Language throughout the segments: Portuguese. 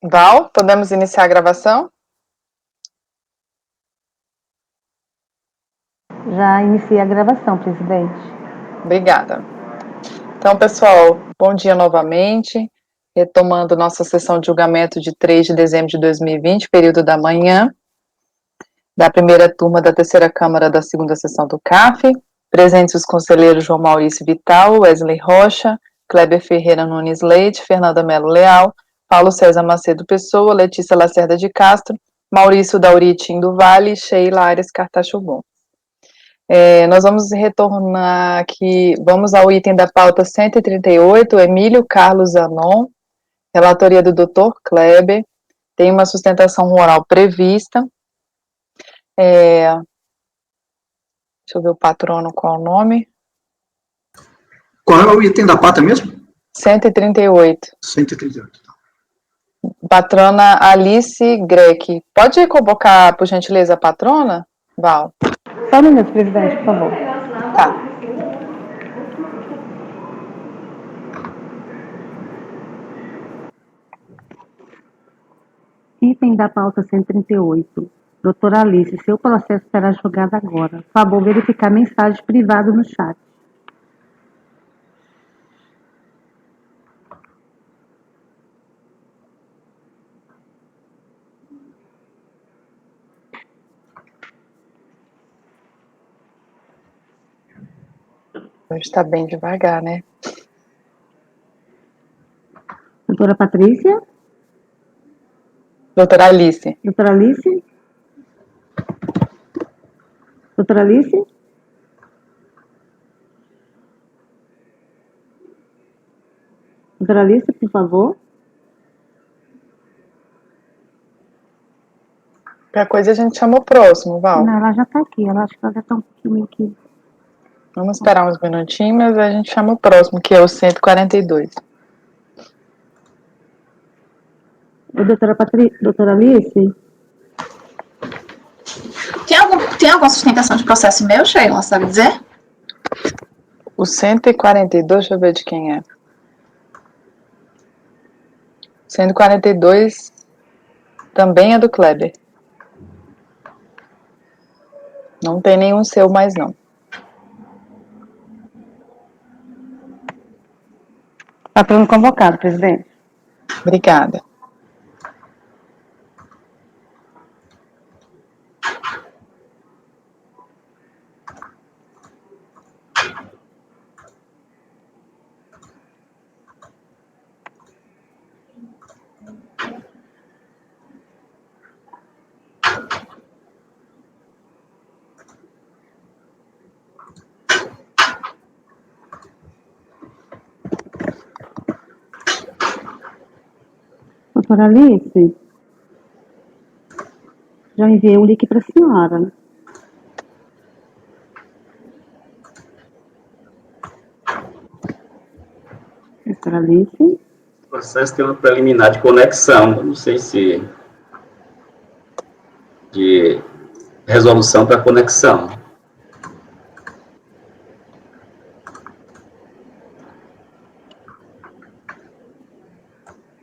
Val, podemos iniciar a gravação? Já iniciei a gravação, presidente. Obrigada. Então, pessoal, bom dia novamente. Retomando nossa sessão de julgamento de 3 de dezembro de 2020, período da manhã, da primeira turma da terceira Câmara da segunda sessão do CAF. Presentes os conselheiros João Maurício Vital, Wesley Rocha, Kleber Ferreira Nunes Leite, Fernanda Melo Leal, Paulo César Macedo Pessoa, Letícia Lacerda de Castro, Maurício Dauritim do Vale, Sheila Aires Cartachubon. Nós vamos retornar aqui, vamos ao item da pauta 138, Emílio Carlos Zanon, relatoria do Dr. Kleber, tem uma sustentação oral prevista. Deixa eu ver o patrono, qual é o nome? Qual é o item da pauta mesmo? 138. 138. Patrona Alice Greck. Pode convocar, por gentileza, a patrona, Val? Só um minuto, presidente, por favor. Tá. Item da pauta 138. Doutora Alice, seu processo será julgado agora. Por favor, verificar mensagens privadas no chat. Hoje está bem devagar, né? Doutora Patrícia? Doutora Alice. Doutora Alice? Doutora Alice? Doutora Alice, por favor. Qualquer coisa a gente chama o próximo, Val. Não, ela já está aqui. Ela acho que ela já está um pouquinho aqui. Vamos esperar uns minutinhos, mas a gente chama o próximo, que é o 142. Doutora Alice? Tem alguma sustentação de processo meu, Sheila, sabe dizer? O 142, deixa eu ver de quem é. 142 também é do Kleber. Não tem nenhum seu mais, não. Patrono convocado, presidente. Obrigada. Doutora Alice, já enviei um link para a senhora. Doutora Alice? O processo tem uma preliminar de conexão, não sei se de resolução para conexão.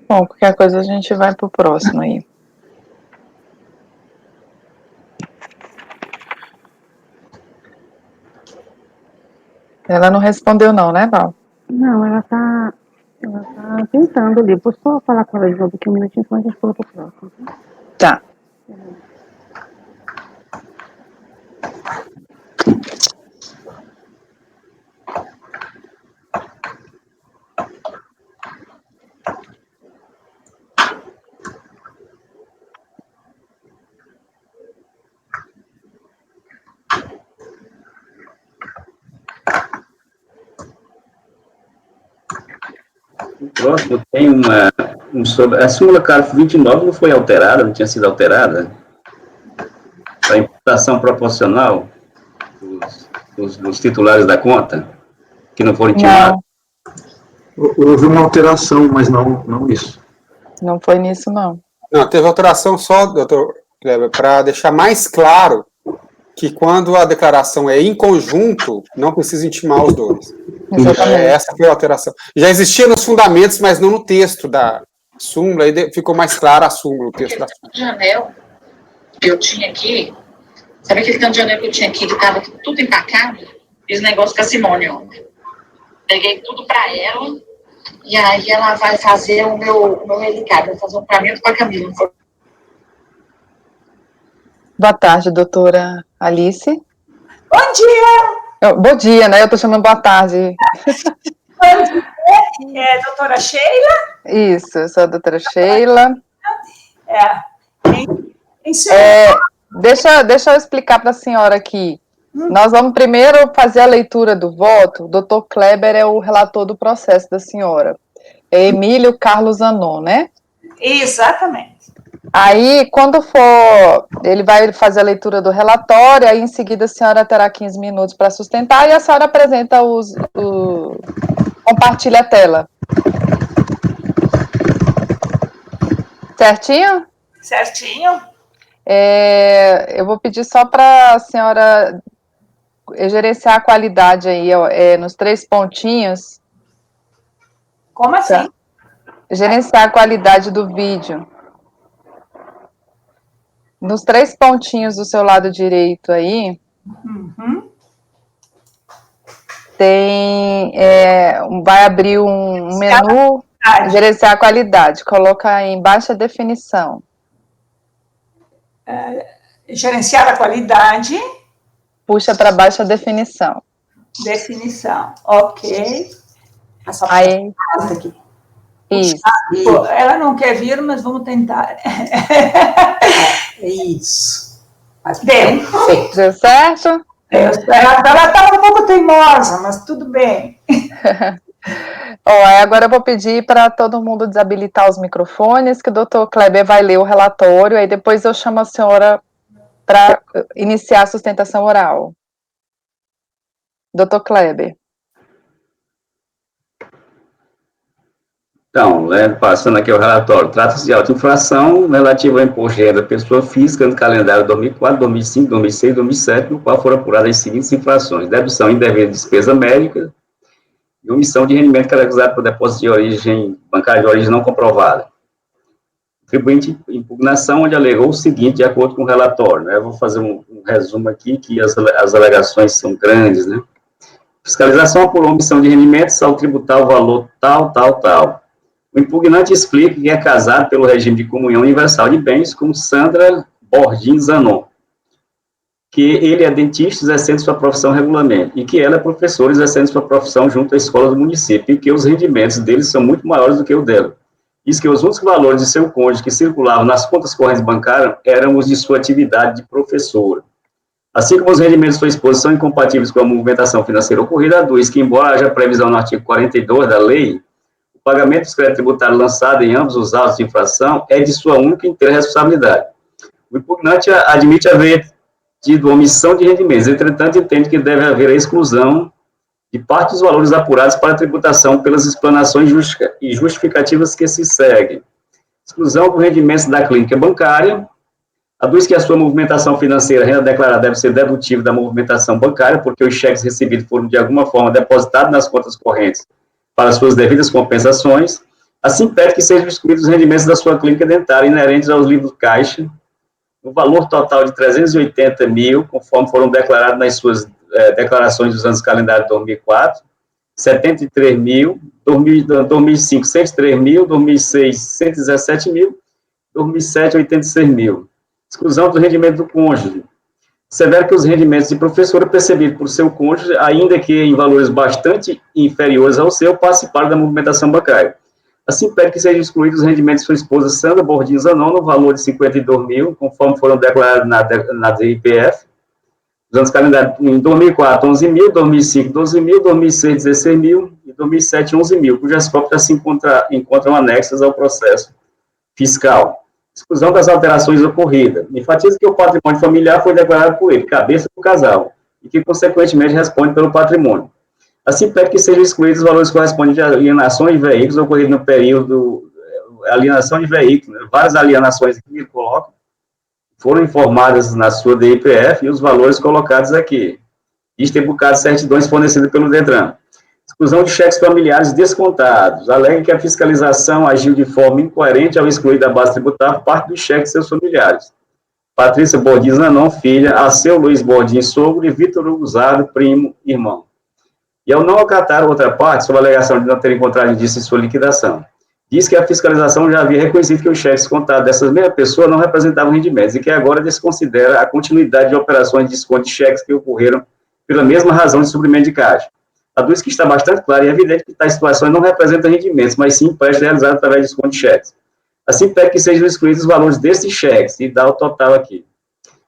Bom, qualquer coisa a gente vai pro próximo aí. Ela não respondeu não, né, Val? Não, ela tá tentando ali. Vou só falar com ela de novo aqui um minutinho, senão a gente pula pro próximo. Tá. O próximo tem a súmula CARF 29 não foi alterada, não tinha sido alterada, para imputação proporcional dos titulares da conta, que não foram intimados. Houve uma alteração, mas não isso. Não foi nisso, não. Não, teve alteração só, doutor Kleber, para deixar mais claro que quando a declaração é em conjunto, não precisa intimar os dois. Exatamente. Essa foi a alteração. Já existia nos fundamentos, mas não no texto da súmula, aí ficou mais clara a súmula, o texto da súmula. De anel que eu tinha aqui, sabe aquele tanto de anel que eu tinha aqui, que tava tudo empacado? Fiz negócio com a Simone ontem. Peguei tudo pra ela, e aí ela vai fazer o meu relicário, vai fazer um pra mim e pra Camila. Boa tarde, doutora Alice. Bom dia! Bom dia, né? Eu tô chamando boa tarde. É doutora Sheila? Isso, eu sou a doutora Sheila. Deixa eu explicar para a senhora aqui. Nós vamos primeiro fazer a leitura do voto. O doutor Kleber é o relator do processo da senhora. É Emílio Carlos Zanon, né? Exatamente. Aí, quando for, ele vai fazer a leitura do relatório, aí em seguida a senhora terá 15 minutos para sustentar, e a senhora apresenta compartilha a tela. Certinho? Certinho. Eu vou pedir só para a senhora gerenciar a qualidade aí, nos 3 pontinhos. Como assim? Tá. Gerenciar a qualidade do vídeo. Nos 3 pontinhos do seu lado direito aí, vai abrir um menu, gerenciar a qualidade, coloca em baixa definição. Gerenciar a qualidade. Puxa para baixa definição. Definição, ok. Aí, isso. Pô, ela não quer vir, mas vamos tentar. Isso. Mas bem, deu certo? Ela está um pouco teimosa, mas tudo bem. Agora eu vou pedir para todo mundo desabilitar os microfones, que o doutor Kleber vai ler o relatório, aí depois eu chamo a senhora para iniciar a sustentação oral. Doutor Kleber. Então, passando aqui o relatório, trata-se de auto-infração relativa ao imposto de renda da pessoa física no calendário 2004, 2005, 2006 e 2007, no qual foram apuradas as seguintes infrações: dedução indevida de despesa médica e omissão de rendimento caracterizado por depósito de origem bancária de origem não comprovada. O contribuinte impugnação, onde alegou o seguinte, de acordo com o relatório, né? Eu vou fazer um resumo aqui, que as alegações são grandes, né? Fiscalização por omissão de rendimentos ao tributar o valor tal. O impugnante explica que é casado pelo regime de comunhão universal de bens com Sandra Bordim Zanon, que ele é dentista exercendo sua profissão regularmente, e que ela é professora exercendo sua profissão junto à escola do município, e que os rendimentos deles são muito maiores do que o dela. Diz que os únicos valores de seu cônjuge que circulavam nas contas correntes bancárias eram os de sua atividade de professora. Assim como os rendimentos de sua esposa são incompatíveis com a movimentação financeira ocorrida, aduz que, embora haja previsão no artigo 42 da lei, o pagamento dos créditos tributários lançado em ambos os autos de infração é de sua única e inteira responsabilidade. O impugnante admite haver tido omissão de rendimentos, entretanto, entende que deve haver a exclusão de parte dos valores apurados para a tributação pelas explanações e justificativas que se seguem. Exclusão dos rendimentos da clínica bancária. Aduz que a sua movimentação financeira, renda declarada, deve ser dedutível da movimentação bancária, porque os cheques recebidos foram, de alguma forma, depositados nas contas correntes para suas devidas compensações. Assim, pede que sejam excluídos os rendimentos da sua clínica dentária inerentes aos livros caixa, no valor total de 380 mil, conforme foram declarados nas suas declarações dos anos calendário 2004, 73 mil, 2005, 103 mil, 2006, 117 mil, 2007, 86 mil. Exclusão do rendimento do cônjuge. Severa que os rendimentos de professora percebidos por seu cônjuge, ainda que em valores bastante inferiores ao seu, participaram da movimentação bancária. Assim, pede que sejam excluídos os rendimentos de sua esposa Sandra Bordim Zanon, no valor de 52 mil, conforme foram declarados na DIPF. Os anos calendários em 2004, 11 mil, 2005, 12 mil, 2006, 16 mil e 2007, 11 mil, cujas cópias se encontram anexas ao processo fiscal. Exclusão das alterações ocorridas. Enfatiza que o patrimônio familiar foi declarado por ele, cabeça do casal, e que, consequentemente, responde pelo patrimônio. Assim, pede que sejam excluídos os valores correspondentes a alienações de veículos ocorridas no período, alienação de veículos, né? Várias alienações que ele coloca, foram informadas na sua DIPF e os valores colocados aqui. Isto tem bocado de certidões fornecidas pelo DETRAN. Exclusão de cheques familiares descontados. Alega que a fiscalização agiu de forma incoerente ao excluir da base tributável parte dos cheques de seus familiares. Patrícia Bordim Zanon, filha, Alceu Luiz Bordim, sogro, e Vitor Hugo Zardo, primo, irmão. E ao não acatar outra parte, sob a alegação de não ter encontrado indício de sua liquidação, diz que a fiscalização já havia reconhecido que os cheques contados dessas mesmas pessoas não representavam rendimentos e que agora desconsidera a continuidade de operações de desconto de cheques que ocorreram pela mesma razão de suprimento de caixa. Aduz que está bastante claro e evidente que tais situações não representam rendimentos, mas sim empréstimos realizados através de desconto de cheques. Assim, pede que sejam excluídos os valores desses cheques, e dá o total aqui.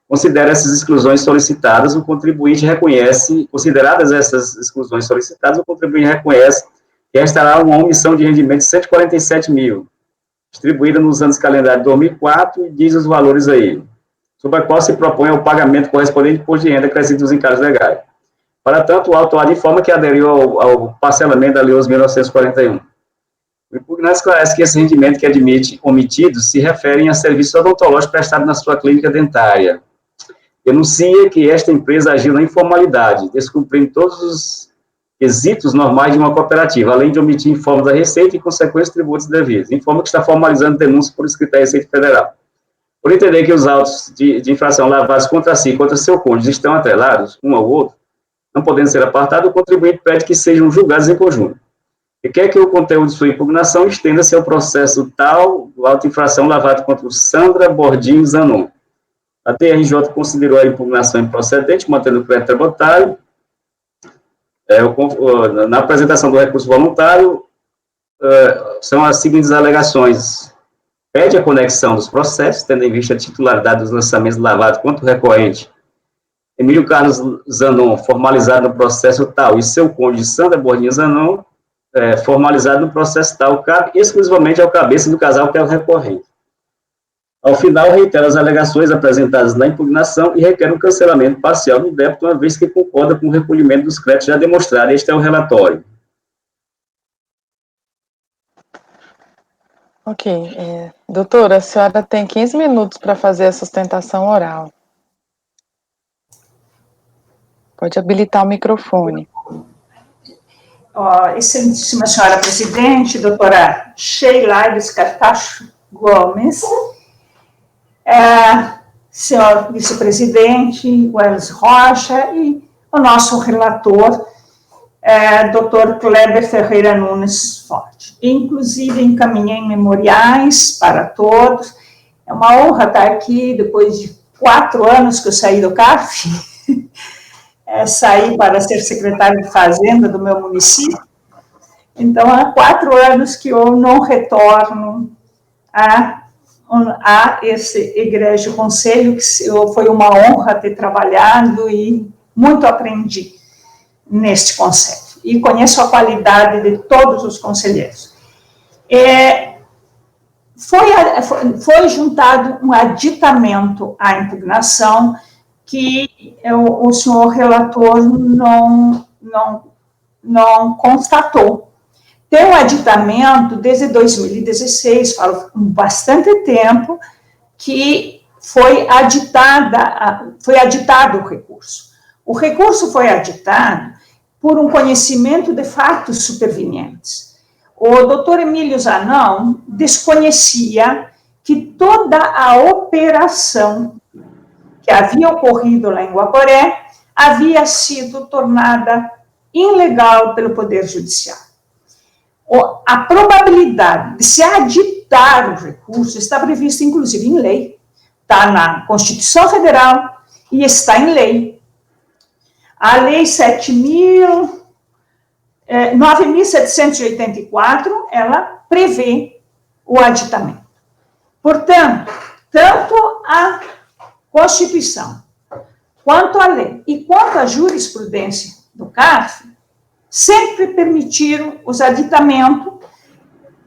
Considera essas exclusões solicitadas, o contribuinte reconhece, consideradas essas exclusões solicitadas, o contribuinte reconhece que restará uma omissão de rendimento de 147 mil, distribuída nos anos calendário de 2004, e diz os valores aí, sobre a qual se propõe o pagamento correspondente de imposto de renda acrescido dos encargos legais. Para tanto, o autuado informa que aderiu ao parcelamento da Lei 11.941. O impugnante esclarece que esse rendimento que admite omitidos se referem a serviços odontológicos prestados na sua clínica dentária. Denuncia que esta empresa agiu na informalidade, descumprindo todos os quesitos normais de uma cooperativa, além de omitir informes da Receita e consequentes tributos devidos. Informa que está formalizando denúncia por escrito da Receita Federal. Por entender que os autos de infração lavados contra si e contra seu cônjuge estão atrelados, um ao outro, não podendo ser apartado, o contribuinte pede que sejam julgados em conjunto. E quer que o conteúdo de sua impugnação estenda-se ao processo tal, do auto-infração lavado contra o Sandra Bordim Zanon. A TRJ considerou a impugnação improcedente, mantendo o crédito tributário. Na apresentação do recurso voluntário, são as seguintes alegações. Pede a conexão dos processos, tendo em vista a titularidade dos lançamentos lavados contra o recorrente Emílio Carlos Zanon, formalizado no processo tal, e seu cônjuge Sandra Bordim Zanon, formalizado no processo tal, cabe exclusivamente ao cabeça do casal que é o recorrente. Ao final, reitera as alegações apresentadas na impugnação e requer um cancelamento parcial do débito, uma vez que concorda com o recolhimento dos créditos já demonstrado. Este é o relatório. Ok. Doutora, a senhora tem 15 minutos para fazer a sustentação oral. Pode habilitar o microfone. Excelentíssima senhora presidente, doutora Sheila Aires Cartacho Gomes, senhor vice-presidente Welles Rocha e o nosso relator, doutor Kleber Ferreira Nunes Forte. Inclusive, encaminhei memoriais para todos. É uma honra estar aqui, depois de 4 anos que eu saí do CARF, saí para ser secretário de Fazenda do meu município. Então, há 4 anos que eu não retorno a esse egrégio conselho, que foi uma honra ter trabalhado e muito aprendi neste conselho. E conheço a qualidade de todos os conselheiros. Foi juntado um aditamento à impugnação que o senhor relator não constatou. Tem um aditamento desde 2016, falo bastante tempo, que foi aditado o recurso. O recurso foi aditado por um conhecimento de fatos supervenientes. O doutor Emílio Zanon desconhecia que toda a operação que havia ocorrido lá em Guaporé havia sido tornada ilegal pelo Poder Judiciário. A probabilidade de se aditar o recurso está prevista, inclusive, em lei. Está na Constituição Federal e está em lei. A Lei 9.784, ela prevê o aditamento. Portanto, tanto a Constituição, quanto a lei e quanto a jurisprudência do CARF, sempre permitiram os aditamentos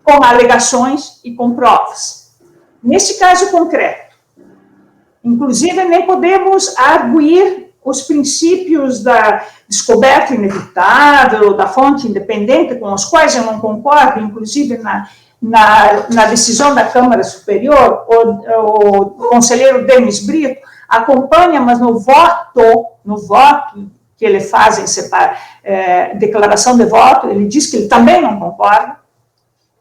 com alegações e com provas. Neste caso concreto, inclusive, nem podemos arguir os princípios da descoberta inevitável, da fonte independente, com os quais eu não concordo, inclusive na decisão da Câmara Superior, o conselheiro Denis Brito acompanha, mas no voto que ele faz em declaração de voto, ele diz que ele também não concorda.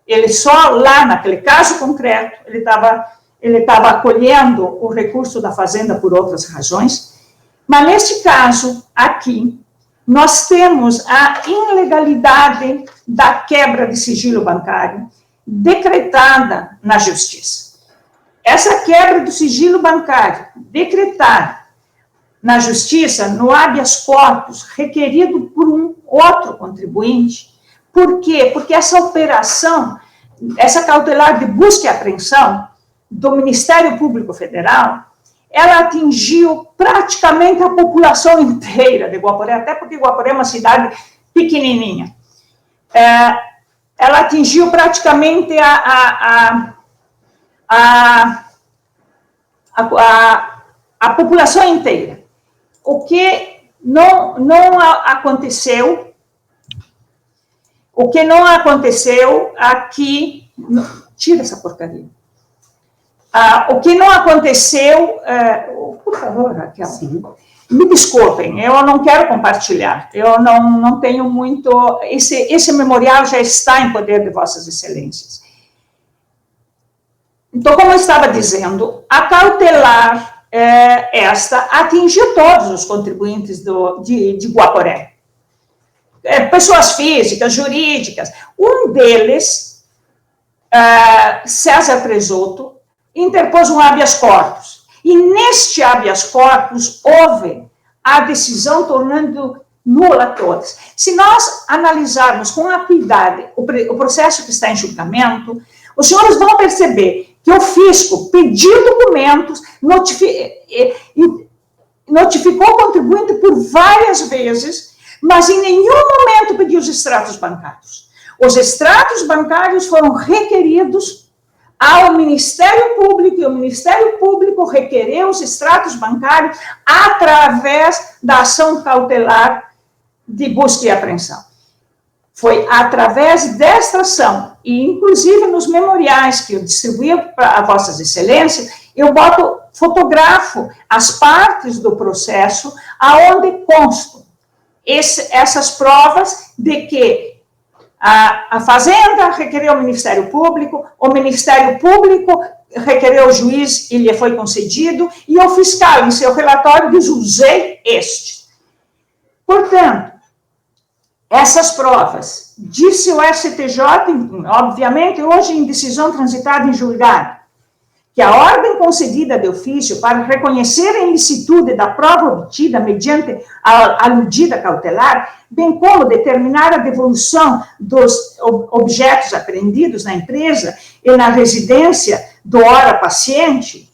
Ele só lá, naquele caso concreto, ele estava acolhendo o recurso da Fazenda por outras razões. Mas, neste caso, aqui, nós temos a ilegalidade da quebra de sigilo bancário decretada na Justiça. Essa quebra do sigilo bancário decretada na Justiça, no habeas corpus, requerido por um outro contribuinte. Por quê? Porque essa operação, essa cautelar de busca e apreensão do Ministério Público Federal, ela atingiu praticamente a população inteira de Guaporé, até porque Guaporé é uma cidade pequenininha. Ela atingiu praticamente a população inteira. O que não aconteceu, aqui... Tira essa porcaria. O que não aconteceu... por favor, Raquel. Sim. Me desculpem, eu não quero compartilhar. Eu não tenho muito... Esse memorial já está em poder de Vossas Excelências. Então, como eu estava dizendo, a cautelar esta atingiu todos os contribuintes de Guaporé. Pessoas físicas, jurídicas. Um deles, César Presoto, interpôs um habeas corpus. E neste habeas corpus houve a decisão tornando nula todas. Se nós analisarmos com acuidade o processo que está em julgamento, os senhores vão perceber que o fisco pediu documentos, notificou o contribuinte por várias vezes, mas em nenhum momento pediu os extratos bancários. Os extratos bancários foram requeridos ao Ministério Público, e o Ministério Público requereu os extratos bancários através da ação cautelar de busca e apreensão. Foi através desta ação, e inclusive nos memoriais que eu distribuí para Vossas Excelências, eu fotografo as partes do processo aonde constam essas provas de que a Fazenda requereu o Ministério Público, o Ministério Público requereu o juiz e lhe foi concedido, e o fiscal, em seu relatório, diz: usei este. Portanto, essas provas, disse o STJ, obviamente, hoje em decisão transitada em julgado, que a ordem concedida de ofício para reconhecer a ilicitude da prova obtida mediante a aludida cautelar, bem como determinar a devolução dos objetos apreendidos na empresa e na residência do ora paciente,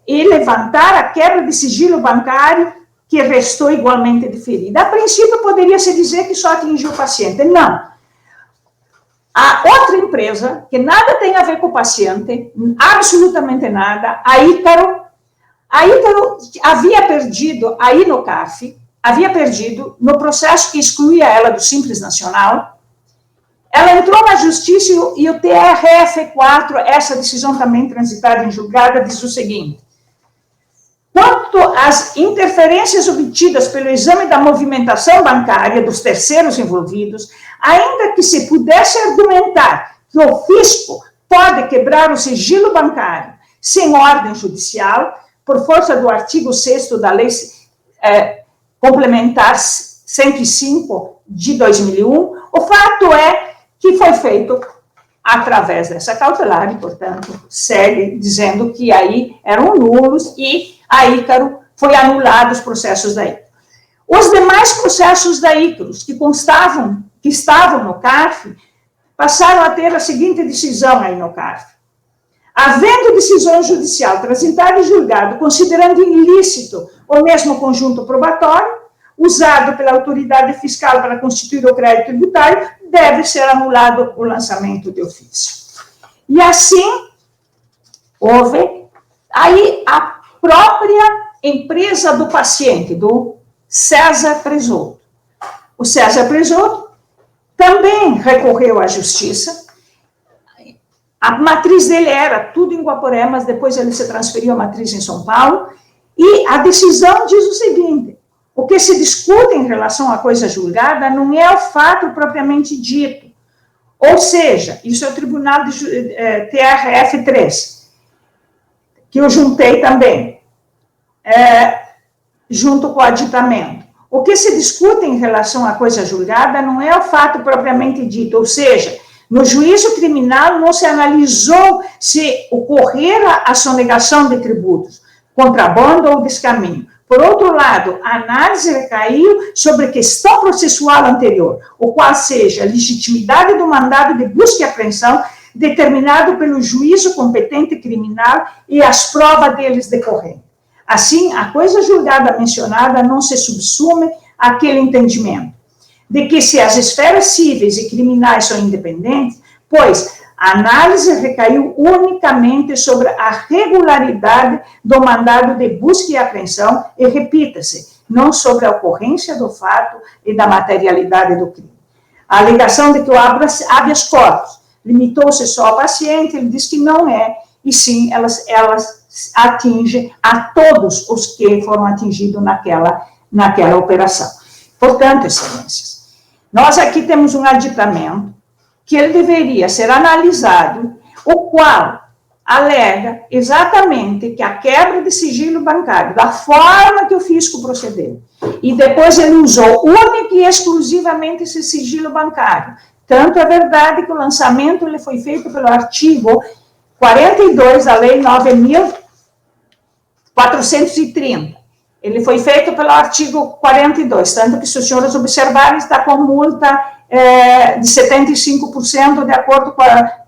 e levantar a quebra de sigilo bancário que restou igualmente deferida. A princípio, poderia-se dizer que só atingiu o paciente. Não. A outra empresa, que nada tem a ver com o paciente, absolutamente nada, a Ícaro havia perdido, aí no CARF, havia perdido no processo que excluía ela do Simples Nacional. Ela entrou na Justiça e o TRF4, essa decisão também transitada em julgado, diz o seguinte: quanto às interferências obtidas pelo exame da movimentação bancária dos terceiros envolvidos, ainda que se pudesse argumentar que o fisco pode quebrar o sigilo bancário sem ordem judicial, por força do artigo 6º da Lei Complementar 105 de 2001, o fato é que foi feito através dessa cautelar e, portanto, segue dizendo que aí eram nulos e a Ícaro foi anulado os processos da Ícaro. Os demais processos da Ícaro, que estavam no CARF, passaram a ter a seguinte decisão aí no CARF: havendo decisão judicial transitada e julgado, considerando ilícito o mesmo conjunto probatório, usado pela autoridade fiscal para constituir o crédito tributário, deve ser anulado o lançamento de ofício. E assim, houve aí a própria empresa do paciente, do César Presoto. O César Presoto também recorreu à justiça. A matriz dele era tudo em Guaporé, mas depois ele se transferiu à matriz em São Paulo, e a decisão diz o seguinte: O que se discute em relação à coisa julgada não é o fato propriamente dito. Ou seja, isso é o Tribunal de TRF3, que eu juntei também, junto com o aditamento. O que se discute em relação à coisa julgada não é o fato propriamente dito, ou seja, no juízo criminal não se analisou se ocorrera a sonegação de tributos, contrabando ou descaminho. Por outro lado, a análise recaiu sobre a questão processual anterior, o qual seja a legitimidade do mandado de busca e apreensão determinado pelo juízo competente criminal e as provas deles decorrentes. Assim, a coisa julgada mencionada não se subsume àquele entendimento de que se as esferas cíveis e criminais são independentes, pois a análise recaiu unicamente sobre a regularidade do mandado de busca e apreensão e, repita-se, não sobre a ocorrência do fato e da materialidade do crime. A alegação de que o habeas corpus limitou-se só ao paciente, ele diz que não é, e sim, elas atingem a todos os que foram atingidos naquela operação. Portanto, excelências, nós aqui temos um aditamento que ele deveria ser analisado, o qual alega exatamente que a quebra de sigilo bancário, da forma que o fisco procedeu, e depois ele usou única e exclusivamente esse sigilo bancário. Tanto é verdade que o lançamento ele foi feito pelo artigo 42 da Lei 9.430. Ele foi feito pelo artigo 42, tanto que, se os senhores observarem, está com multa de 75% de acordo com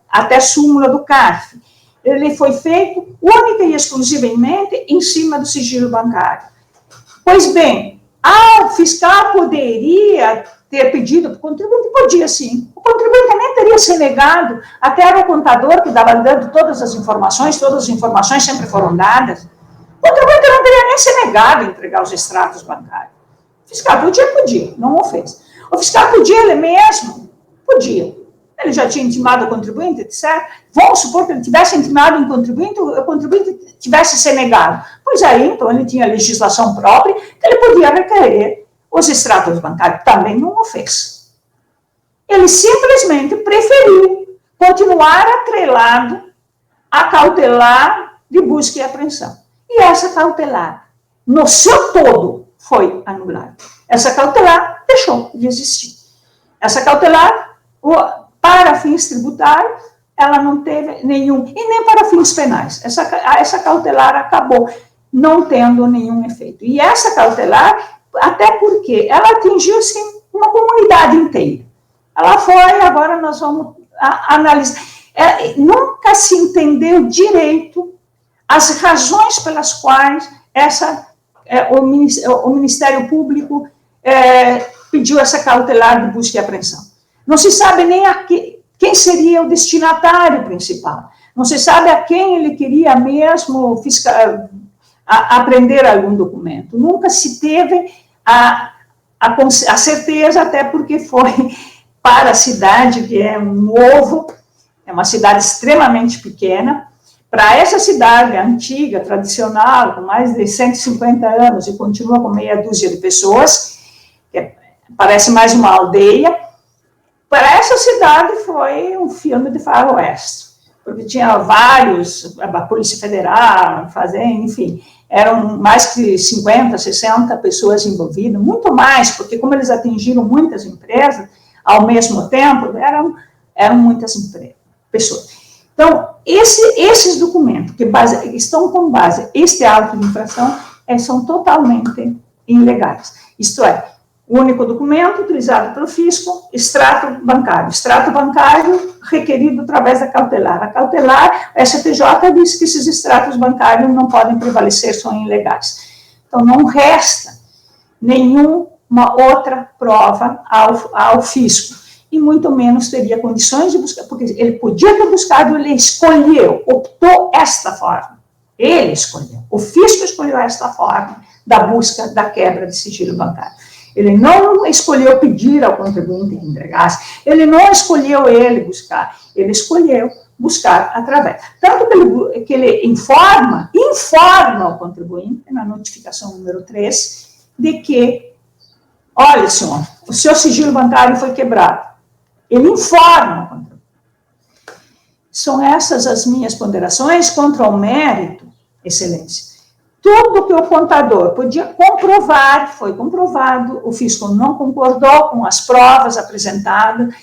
até súmula do CARF. Ele foi feito única e exclusivamente em cima do sigilo bancário. Pois bem, o fiscal poderia ter pedido, o contribuinte podia sim, o contribuinte nem teria se negado, até era o contador que estava dando todas as informações sempre foram dadas. O contribuinte não teria nem se negado a entregar os extratos bancários. O fiscal podia, não o fez. O fiscal podia, ele mesmo, podia. Ele já tinha intimado o contribuinte, etc. Vamos supor que ele tivesse intimado o contribuinte tivesse se negado. Pois aí, então, ele tinha legislação própria, que ele podia requerer os extratos bancários. Também não o fez. Ele simplesmente preferiu continuar atrelado a cautelar de busca e apreensão. E essa cautelar, no seu todo, foi anulada. Essa cautelar deixou de existir. Essa cautelar, para fins tributários, ela não teve nenhum, e nem para fins penais. Essa cautelar acabou não tendo nenhum efeito. E essa cautelar, até porque ela atingiu, sim, uma comunidade inteira. Ela foi, agora nós vamos analisar. Nunca se entendeu direito as razões pelas quais o Ministério Público pediu essa cautelar de busca e apreensão. Não se sabe nem quem seria o destinatário principal. Não se sabe a quem ele queria mesmo apreender algum documento. Nunca se teve a certeza, até porque foi para a cidade, que é é uma cidade extremamente pequena. Para essa cidade antiga, tradicional, com mais de 150 anos e continua com meia dúzia de pessoas, que parece mais uma aldeia, para essa cidade foi um filme de faroeste, porque tinha a Polícia Federal, enfim, eram mais de 50, 60 pessoas envolvidas, muito mais, porque como eles atingiram muitas empresas ao mesmo tempo, eram muitas pessoas. Então, esses documentos que estão com base este auto de infração são totalmente ilegais. Isto é, o único documento utilizado pelo fisco, extrato bancário requerido através da cautelar. A cautelar, a STJ diz que esses extratos bancários não podem prevalecer, são ilegais. Então, não resta nenhuma outra prova ao fisco. E muito menos teria condições de buscar, porque ele podia ter buscado, ele escolheu, optou esta forma. Ele escolheu, o fisco escolheu esta forma da busca da quebra de sigilo bancário. Ele não escolheu pedir ao contribuinte que entregasse, ele não escolheu ele escolheu buscar através. Tanto que ele informa o contribuinte, na notificação número 3, de que, olha, senhor, o seu sigilo bancário foi quebrado. Ele informa o contribuinte. São essas as minhas ponderações contra o mérito, excelência. Tudo que o contador podia comprovar, foi comprovado, o fisco não concordou com as provas apresentadas,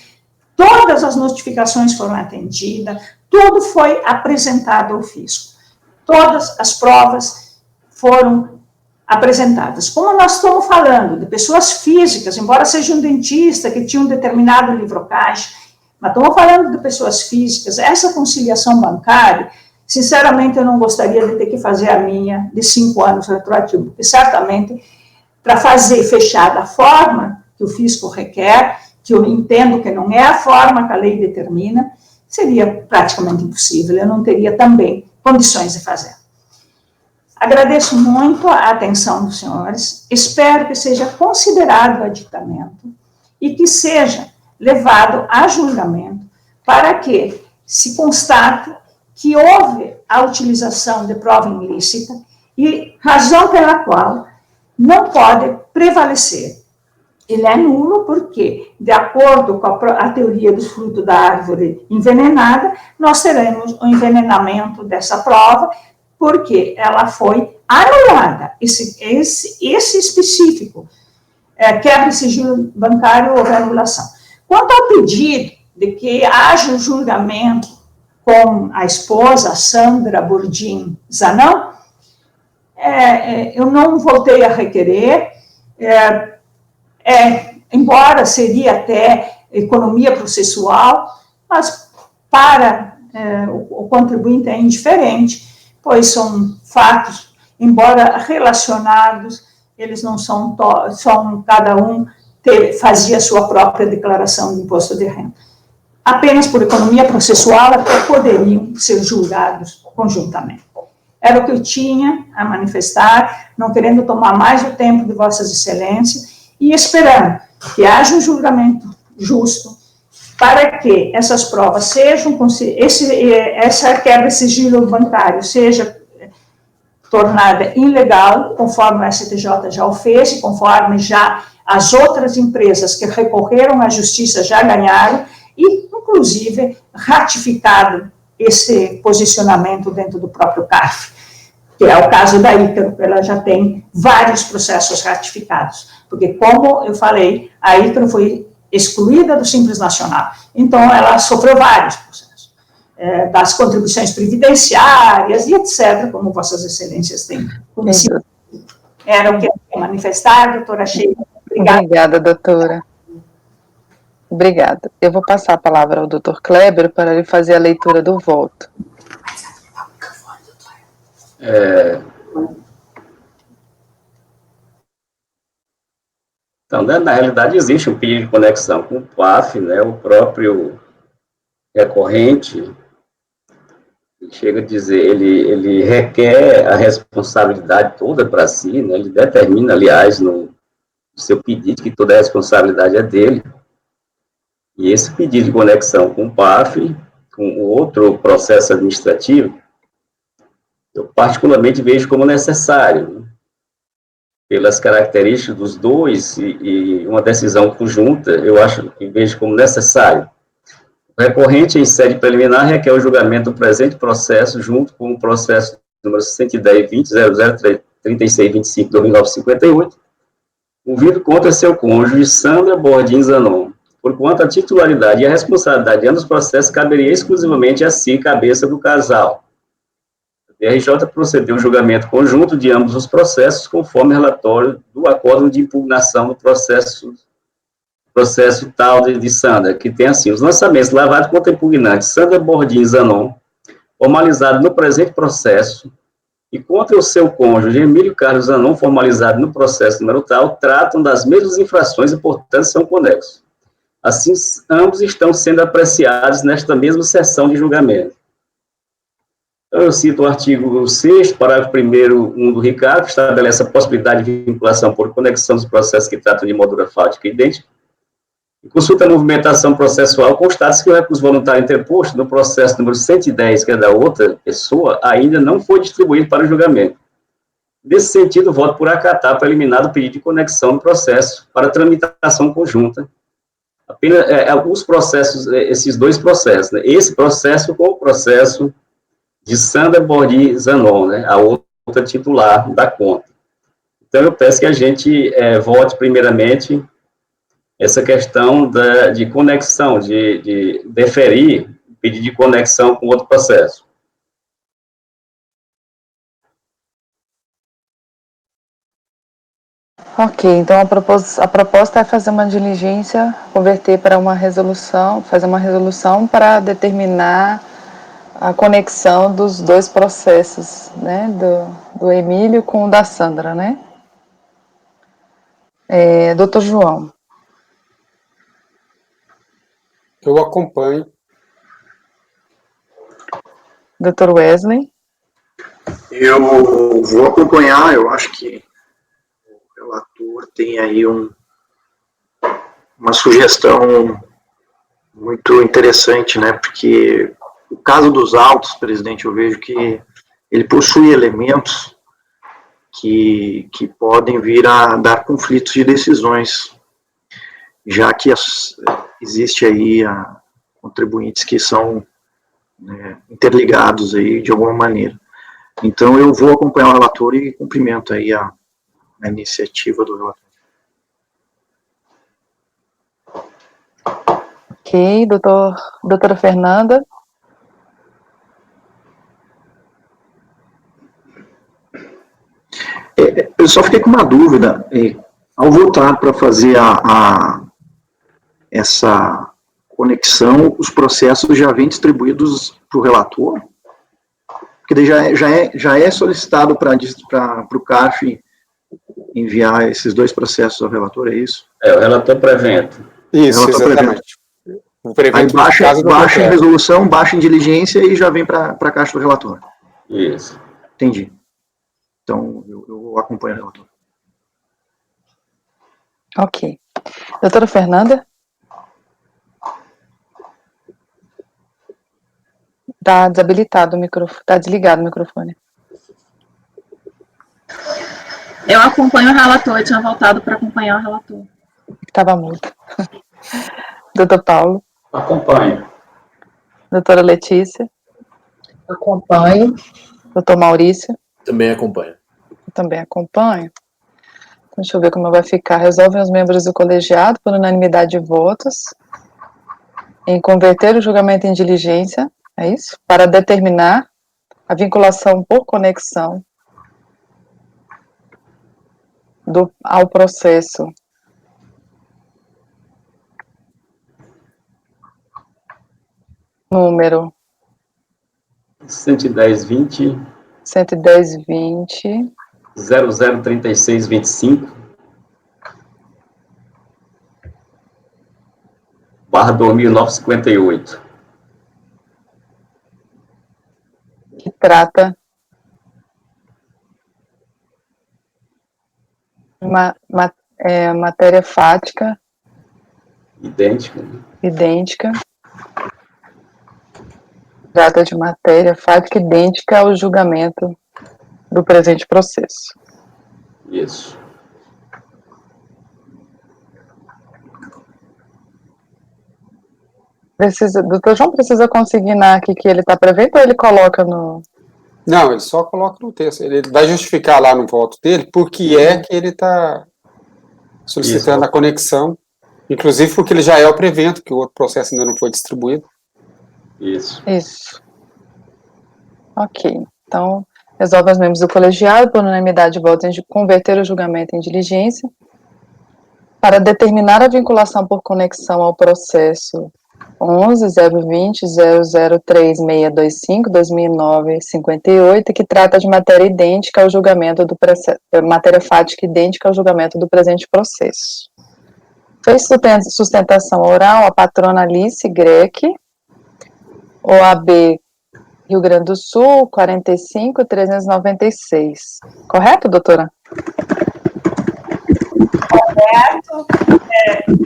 todas as notificações foram atendidas, tudo foi apresentado ao fisco. Todas as provas foram apresentadas. Como nós estamos falando de pessoas físicas, embora seja um dentista que tinha um determinado livrocaixa, mas estamos falando de pessoas físicas, essa conciliação bancária, sinceramente, eu não gostaria de ter que fazer a minha de 5 anos retroativo, porque certamente, para fazer fechar da forma que o fisco requer, que eu entendo que não é a forma que a lei determina, seria praticamente impossível, eu não teria também condições de fazer. Agradeço muito a atenção dos senhores, espero que seja considerado o aditamento e que seja levado a julgamento para que se constate que houve a utilização de prova ilícita e razão pela qual não pode prevalecer. Ele é nulo porque, de acordo com a teoria dos frutos da árvore envenenada, nós teremos o envenenamento dessa prova porque ela foi anulada. Esse específico, quebra de sigilo bancário ou anulação. Quanto ao pedido de que haja um julgamento com a esposa, Sandra Bordim Zanon, eu não voltei a requerer, embora seria até economia processual, mas para o contribuinte é indiferente, pois são fatos, embora relacionados, eles não são, cada um fazia a sua própria declaração de imposto de renda. Apenas por economia processual até poderiam ser julgados conjuntamente. Era o que eu tinha a manifestar, não querendo tomar mais o tempo de vossas excelências e esperando que haja um julgamento justo para que essas provas sejam, essa quebra de sigilo bancário seja tornada ilegal, conforme o STJ já o fez, e conforme já as outras empresas que recorreram à justiça já ganharam, e, inclusive, ratificado esse posicionamento dentro do próprio CARF, que é o caso da Ícaro, ela já tem vários processos ratificados, porque, como eu falei, a Ícaro foi excluída do Simples Nacional, então ela sofreu vários processos, das contribuições previdenciárias e etc., como vossas excelências têm conhecido. Era o que eu ia manifestar, doutora Sheila. Obrigada, doutora. Obrigada. Eu vou passar a palavra ao doutor Kleber para ele fazer a leitura do voto. Então, né, na realidade, existe um pedido de conexão com o PAF, né, o próprio recorrente chega a dizer, ele requer a responsabilidade toda para si, né, ele determina, aliás, no seu pedido, que toda a responsabilidade é dele. E esse pedido de conexão com o PAF, com o outro processo administrativo, eu particularmente vejo como necessário, né? Pelas características dos dois e uma decisão conjunta, eu acho que vejo como necessário. O recorrente, em sede preliminar, requer o julgamento do presente processo, junto com o processo número 110.20.003625/2958, movido contra seu cônjuge, Sandra Bordim Zanon, porquanto a titularidade e a responsabilidade de ambos os processos caberia exclusivamente a si, cabeça do casal. A DRJ procedeu ao julgamento conjunto de ambos os processos, conforme relatório do acórdão de impugnação do processo tal de Sandra, que tem assim, os lançamentos lavados contra impugnante Sandra Bordim Zanon, formalizado no presente processo, e contra o seu cônjuge, Emílio Carlos Zanon, formalizado no processo número tal, tratam das mesmas infrações e, portanto, são conexos. Assim, ambos estão sendo apreciados nesta mesma sessão de julgamento. Então, eu cito o artigo 6º, parágrafo 1º, do Ricardo, que estabelece a possibilidade de vinculação por conexão dos processos que tratam de moldura fática idêntica. Em consulta à movimentação processual, constata-se que o recurso voluntário interposto no processo número 110, que é da outra pessoa, ainda não foi distribuído para o julgamento. Nesse sentido, voto por acatar para eliminar o pedido de conexão no processo para tramitação conjunta. Apenas alguns processos, esses dois processos, né? Esse processo com o processo de Sandra Bordi Zanon, né? A outra titular da conta. Então, eu peço que a gente vote, primeiramente, essa questão de conexão, de deferir o pedido de conexão com outro processo. Ok, então a proposta é fazer uma diligência, converter para uma resolução, fazer uma resolução para determinar a conexão dos dois processos, né, do Emílio com o da Sandra, né? Doutor João. Eu acompanho. Doutor Wesley. Eu vou acompanhar, eu acho que o relator tem aí uma sugestão muito interessante, né, porque o caso dos autos, presidente, eu vejo que ele possui elementos que podem vir a dar conflitos de decisões, já que existe aí contribuintes que são interligados aí de alguma maneira. Então, eu vou acompanhar o relator e cumprimento aí a iniciativa do relator. Ok, doutora Fernanda. Eu só fiquei com uma dúvida. Ao votar para fazer essa conexão, os processos já vêm distribuídos para o relator? Porque daí já é solicitado para o CARF enviar esses dois processos ao relator, é isso? O relator prevento. Isso, exatamente. Aí baixa em resolução, baixa em diligência e já vem para a caixa do relator. Isso. Entendi. Então, eu acompanho o relator. Ok. Doutora Fernanda? Está desabilitado o microfone, está desligado o microfone. Eu acompanho o relator, eu tinha voltado para acompanhar o relator. Estava mudo. Doutor Paulo? Acompanho. Doutora Letícia? Acompanho. Doutor Maurício? Também acompanho. Eu também acompanho. Então, deixa eu ver como vai ficar. Resolvem os membros do colegiado, por unanimidade de votos, em converter o julgamento em diligência, é isso? Para determinar a vinculação por conexão ao processo número 11020 003625 /2958, que trata matéria fática idêntica, trata de matéria fática idêntica ao julgamento do presente processo. Isso. Doutor João precisa consignar aqui que ele está prevendo ou ele coloca no... Não, ele só coloca no texto. Ele vai justificar lá no voto dele por que é que ele está solicitando a conexão, inclusive porque ele já é o prevento, que o outro processo ainda não foi distribuído. Isso. Ok. Então, resolve os membros do colegiado, por unanimidade de votos, de converter o julgamento em diligência para determinar a vinculação por conexão ao processo 11.020.003.625/2009-58, que trata de matéria idêntica ao julgamento do matéria fática idêntica ao julgamento do presente processo. Fez sustentação oral a patrona Alice Greck, OAB Rio Grande do Sul, 45.396. Correto, doutora? Correto.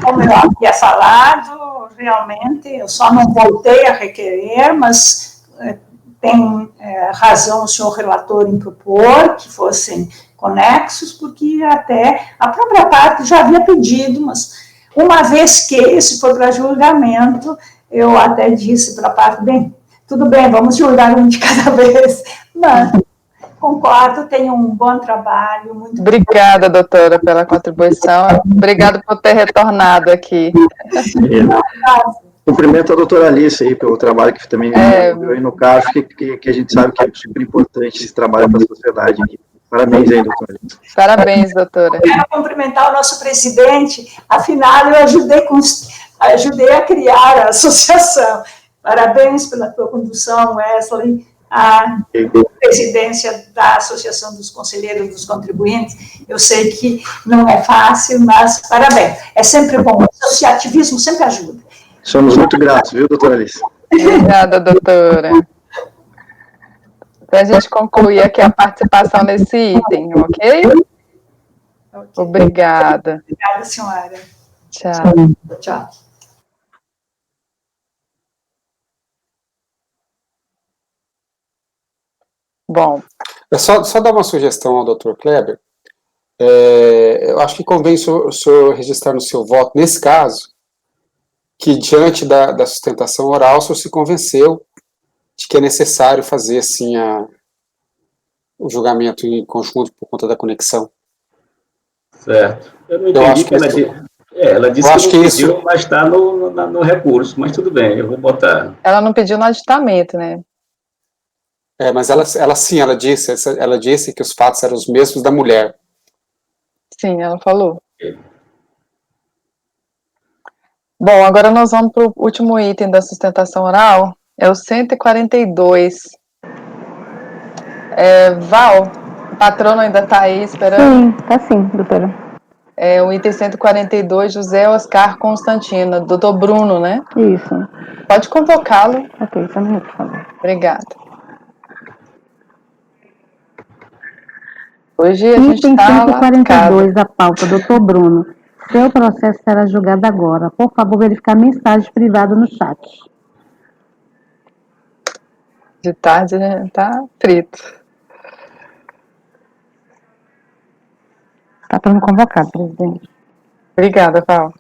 Como eu havia falado, realmente, eu só não voltei a requerer, mas tem razão o senhor relator em propor que fossem conexos, porque até a própria parte já havia pedido, mas uma vez que esse foi para julgamento, eu até disse para a parte, bem, tudo bem, vamos julgar um de cada vez, mas concordo, tenho um bom trabalho. Muito Obrigada, doutora, pela contribuição. Obrigada por ter retornado aqui. Cumprimento a doutora Alice aí pelo trabalho que também desenvolveu aí no CARF, que a gente sabe que é super importante esse trabalho para a sociedade aqui. Parabéns aí, doutora Alice. Parabéns, doutora. Quero cumprimentar o nosso presidente, afinal eu ajudei a criar a associação. Parabéns pela tua condução, Wesley, a presidência da Associação dos Conselheiros dos Contribuintes. Eu sei que não é fácil, mas parabéns. É sempre bom, o associativismo sempre ajuda. Somos muito gratos, viu, doutora Alice? Obrigada, doutora. Então, a gente concluir aqui a participação nesse item, ok? Obrigada. Obrigada, senhora. Tchau. Tchau. Bom. Só dar uma sugestão ao Dr. Kleber. Eu acho que convém o senhor registrar no seu voto, nesse caso, que diante da sustentação oral, o senhor se convenceu de que é necessário fazer assim o julgamento em conjunto por conta da conexão. Certo. Eu não entendi que ela disse que não pediu, mas está no recurso, mas tudo bem, eu vou botar. Ela não pediu no aditamento, né? Mas ela disse que os fatos eram os mesmos da mulher. Sim, ela falou. Bom, agora nós vamos para o último item da sustentação oral, é o 142. Val, o patrono ainda está aí esperando? Sim, está sim, doutora. É o item 142, José Oscar Constantino, doutor Bruno, né? Isso. Pode convocá-lo. Ok, só um minuto, por favor. Obrigada. Hoje a gente Item está 142 da pauta, doutor Bruno. Seu processo será julgado agora. Por favor, verificar mensagem privada no chat. De tarde, né? Tá frito. Patrono convocado, presidente. Obrigada, Val.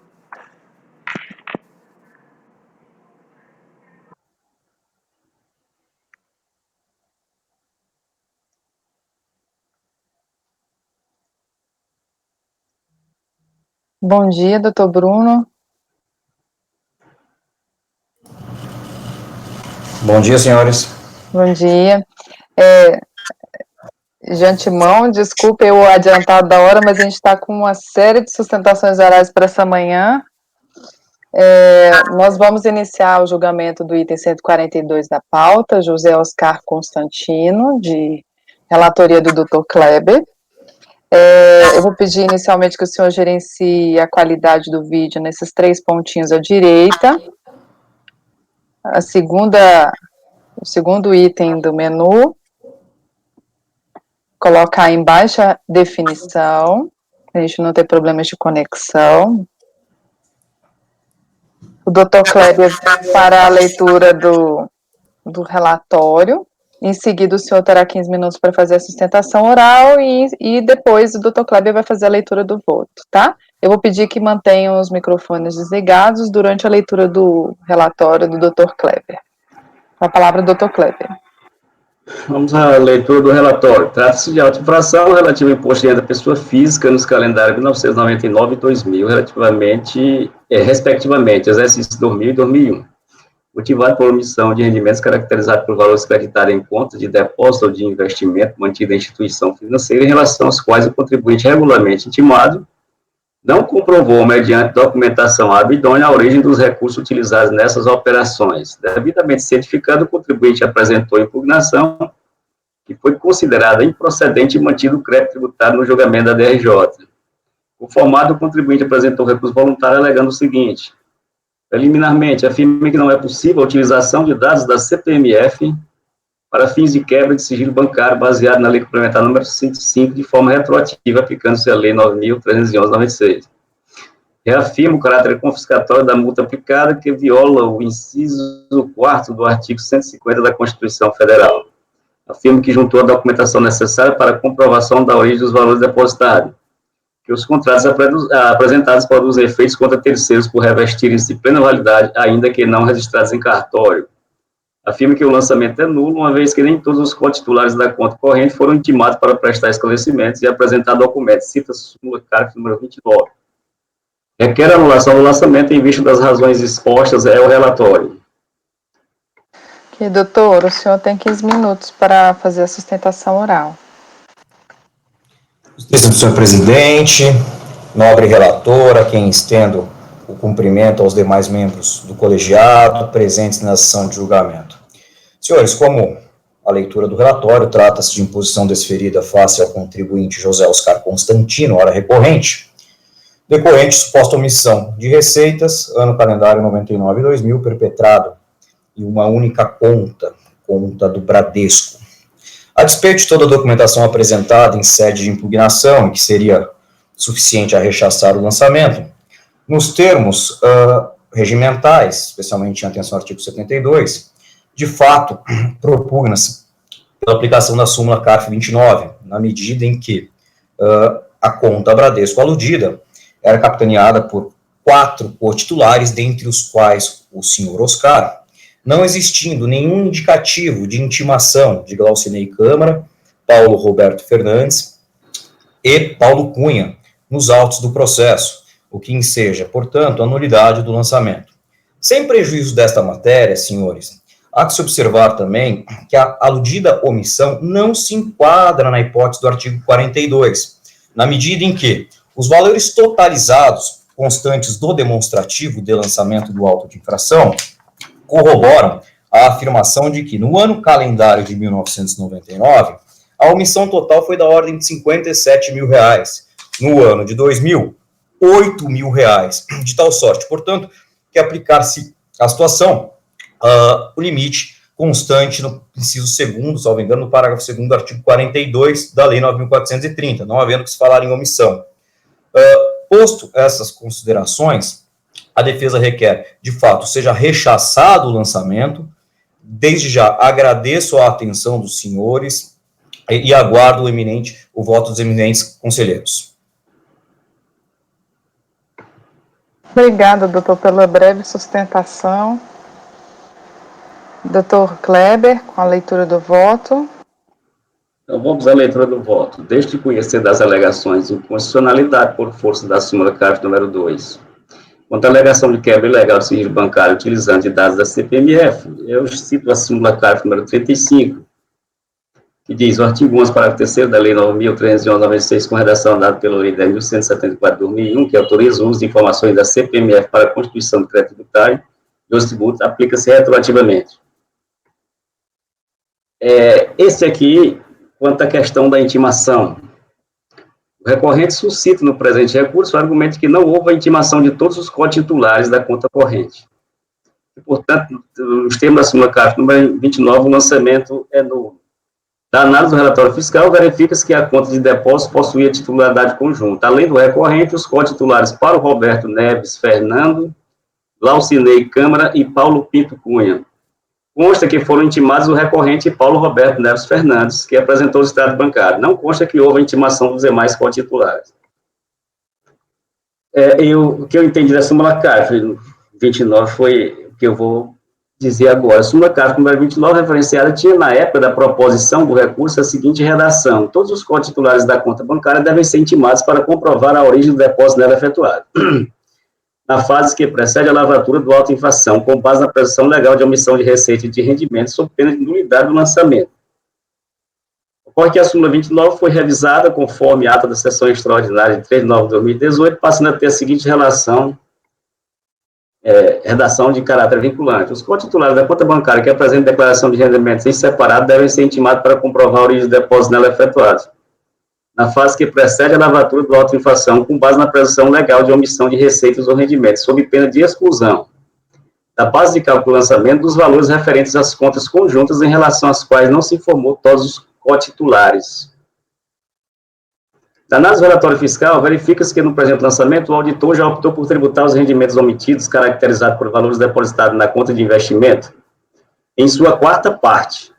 Bom dia, doutor Bruno. Bom dia, senhores. Bom dia. De antemão, desculpe o adiantado da hora, mas a gente está com uma série de sustentações orais para essa manhã. Nós vamos iniciar o julgamento do item 142 da pauta, José Oscar Constantino, de relatoria do Dr. Kleber. Eu vou pedir inicialmente que o senhor gerencie a qualidade do vídeo nesses 3 pontinhos à direita. O segundo item do menu, colocar em baixa definição, a gente não ter problemas de conexão. O Dr. Kleber fará a leitura do relatório. Em seguida, o senhor terá 15 minutos para fazer a sustentação oral e depois o Dr. Kleber vai fazer a leitura do voto, tá? Eu vou pedir que mantenham os microfones desligados durante a leitura do relatório do Dr. Kleber. Com a palavra, Dr. Kleber. Vamos à leitura do relatório. Trata-se de auto-infração relativa ao imposto de renda da pessoa física nos calendários 1999 e 2000, respectivamente, exercício 2000 e 2001. Motivado por omissão de rendimentos caracterizados por valores creditados em conta de depósito ou de investimento mantido em instituição financeira em relação aos quais o contribuinte regularmente intimado não comprovou, mediante documentação idônea, a origem dos recursos utilizados nessas operações. Devidamente certificado, o contribuinte apresentou impugnação que foi considerada improcedente e mantido o crédito tributário no julgamento da DRJ. Conformado, o contribuinte apresentou recurso voluntário alegando o seguinte: preliminarmente, afirma que não é possível a utilização de dados da CPMF para fins de quebra de sigilo bancário baseado na Lei Complementar número 105 de forma retroativa, aplicando-se a Lei 9.311/96. Reafirma o caráter confiscatório da multa aplicada, que viola o inciso 4º do artigo 150 da Constituição Federal. afirma que juntou a documentação necessária para a comprovação da origem dos valores depositados, que os contratos apresentados produzem efeitos contra terceiros por revestirem-se de plena validade, ainda que não registrados em cartório. Afirma que o lançamento é nulo, uma vez que nem todos os cotitulares da conta corrente foram intimados para prestar esclarecimentos e apresentar documentos. Cita súmula CARF número 29. Requer a anulação do lançamento em vista das razões expostas ao relatório. Ok, doutor, o senhor tem 15 minutos para fazer a sustentação oral. Justiça do senhor presidente, nobre relatora, quem estendo o cumprimento aos demais membros do colegiado presentes na sessão de julgamento. Senhores, como a leitura do relatório trata-se de imposição desferida face ao contribuinte José Oscar Constantino, hora recorrente, decorrente suposta omissão de receitas, ano calendário 99/2000, perpetrado em uma única conta do Bradesco. A despeito de toda a documentação apresentada em sede de impugnação, que seria suficiente a rechaçar o lançamento, nos termos regimentais, especialmente em atenção ao artigo 72, de fato, propugna-se pela aplicação da súmula CARF 29, na medida em que a conta Bradesco aludida era capitaneada por 4 cotitulares, dentre os quais o senhor Oscar, não existindo nenhum indicativo de intimação de Glaucinei Câmara, Paulo Roberto Fernandes e Paulo Cunha nos autos do processo, o que enseja, portanto, a nulidade do lançamento. Sem prejuízo desta matéria, senhores, há que se observar também que a aludida omissão não se enquadra na hipótese do artigo 42, na medida em que os valores totalizados constantes do demonstrativo de lançamento do auto de infração corroboram a afirmação de que, no ano calendário de 1999, a omissão total foi da ordem de R$57 mil. No ano de 2000, R$8 mil, de tal sorte, portanto, que aplicar-se à situação o limite constante no inciso 2º, salvo engano, no parágrafo 2º do artigo 42 da Lei 9.430, não havendo que se falar em omissão. Posto essas considerações, a defesa requer, de fato, seja rechaçado o lançamento. Desde já agradeço a atenção dos senhores e aguardo o voto dos eminentes conselheiros. Obrigada, doutor, pela breve sustentação. Doutor Kleber, com a leitura do voto. Então, vamos à leitura do voto. Desde conhecer das alegações de inconstitucionalidade por força da súmula CARF número 2, quanto à alegação de quebra ilegal de sigilo bancário utilizando de dados da CPMF, eu cito a súmula CARF número 35, que diz: o artigo 11, parágrafo 3º da Lei 9.396, com redação dada pela Lei 10.174/2001, que autoriza o uso de informações da CPMF para a constituição do crédito tributário dos tributos, aplica-se retroativamente. Esse aqui, quanto à questão da intimação, o recorrente suscita no presente recurso o argumento de que não houve a intimação de todos os cotitulares da conta corrente. E, portanto, nos termos da súmula CARF número 29, o lançamento é nulo. Da análise do relatório fiscal, verifica-se que a conta de depósito possuía titularidade conjunta. Além do recorrente, os cotitulares Paulo Roberto Neves Fernando, Glaucinei Câmara e Paulo Pinto Cunha. Consta que foram intimados o recorrente Paulo Roberto Neves Fernandes, que apresentou o extrato bancário. Não consta que houve a intimação dos demais cotitulares. O que eu entendi da súmula CARF 29 foi o que eu vou dizer agora. A súmula CARF número 29, referenciada, tinha na época da proposição do recurso a seguinte redação: todos os cotitulares da conta bancária devem ser intimados para comprovar a origem do depósito nela efetuado, na fase que precede a lavratura do auto de infração, com base na presunção legal de omissão de receita e de rendimento, sob pena de nulidade do lançamento. Ocorre que a súmula 29 foi revisada conforme a ata da sessão extraordinária de 3 de novembro de 2018, passando a ter a seguinte redação de caráter vinculante. Os cotitulares da conta bancária que apresentem declaração de rendimentos em separado devem ser intimados para comprovar a origem do depósito nela efetuado, na fase que precede a lavratura do auto de infração, com base na presunção legal de omissão de receitas ou rendimentos, sob pena de exclusão da base de cálculo do lançamento dos valores referentes às contas conjuntas em relação às quais não se informou todos os cotitulares. Da análise do relatório fiscal, verifica-se que no presente lançamento o auditor já optou por tributar os rendimentos omitidos, caracterizados por valores depositados na conta de investimento, em sua quarta parte,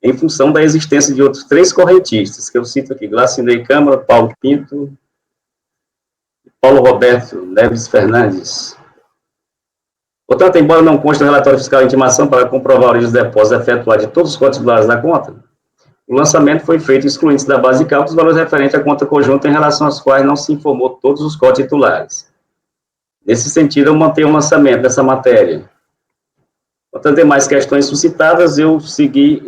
em função da existência de outros 3 correntistas, que eu cito aqui, Glacinei Câmara, Paulo Pinto, Paulo Roberto Neves Fernandes. Portanto, embora não conste no relatório fiscal a intimação para comprovar a origem dos depósitos efetuados de todos os cotitulares da conta, o lançamento foi feito excluindo da base de cálculo os valores referentes à conta conjunta em relação aos quais não se informou todos os cotitulares. Nesse sentido, eu mantenho o lançamento dessa matéria. Portanto, demais questões suscitadas, eu segui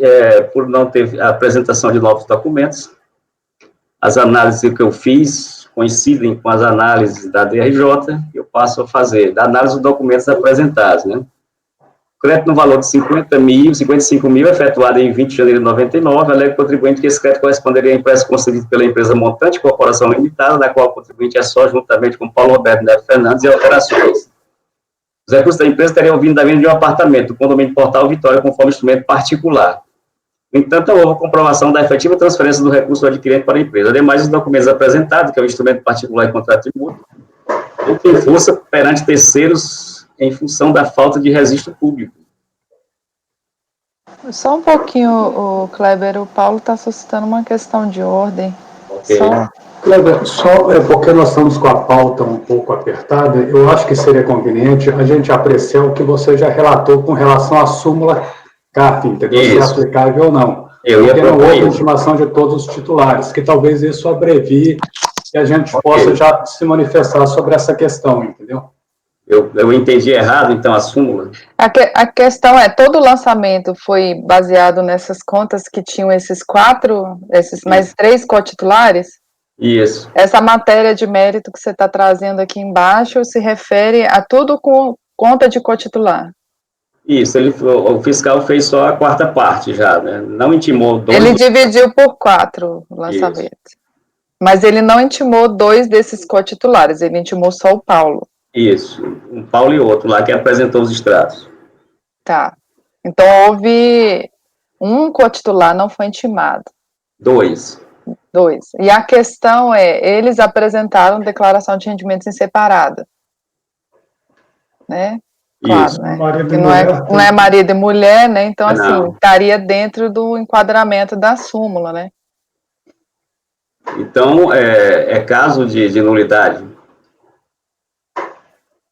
por não ter a apresentação de novos documentos. As análises que eu fiz coincidem com as análises da DRJ, que eu passo a fazer, da análise dos documentos apresentados, né? Crédito no valor de 55 mil, efetuado em 20 de janeiro de 99, alega o contribuinte que esse crédito corresponderia a empréstimo concedido pela empresa montante, corporação limitada, da qual o contribuinte é só, juntamente com Paulo Roberto Neves Fernandes, e alterações. Os recursos da empresa teriam vindo da venda de um apartamento, do condomínio Portal Vitória, conforme instrumento particular. No entanto, houve comprovação da efetiva transferência do recurso do adquirente para a empresa. Ademais, os documentos apresentados, que é o instrumento particular e contrato de mútuo, não tem força perante terceiros em função da falta de registro público. Só um pouquinho, o Kleber, o Paulo está suscitando uma questão de ordem. Okay. Kleber, só porque nós estamos com a pauta um pouco apertada, eu acho que seria conveniente a gente apreciar o que você já relatou com relação à súmula CARF, entendeu? Se é aplicável ou não. Porque não houve intimação de todos os titulares, que talvez isso abrevie e a gente possa já se manifestar sobre essa questão, entendeu? Eu entendi errado, então, a súmula? A questão é, todo o lançamento foi baseado nessas contas que tinham esses mais 3 cotitulares? Isso. Essa matéria de mérito que você está trazendo aqui embaixo se refere a tudo com conta de cotitular? Isso, o fiscal fez só a 4ª parte já, né? Não intimou 2. Ele dividiu por 4 o lançamento. Isso. Mas ele não intimou 2 desses cotitulares, ele intimou só o Paulo. Isso, um Paulo e outro lá que apresentou os extratos. Tá. Então houve um cotitular não foi intimado. 2. E a questão é, eles apresentaram declaração de rendimentos em separado. Né? Claro, isso. Né? Que não é marido e mulher, né? Então, assim, estaria dentro do enquadramento da súmula, né? Então, é caso de nulidade?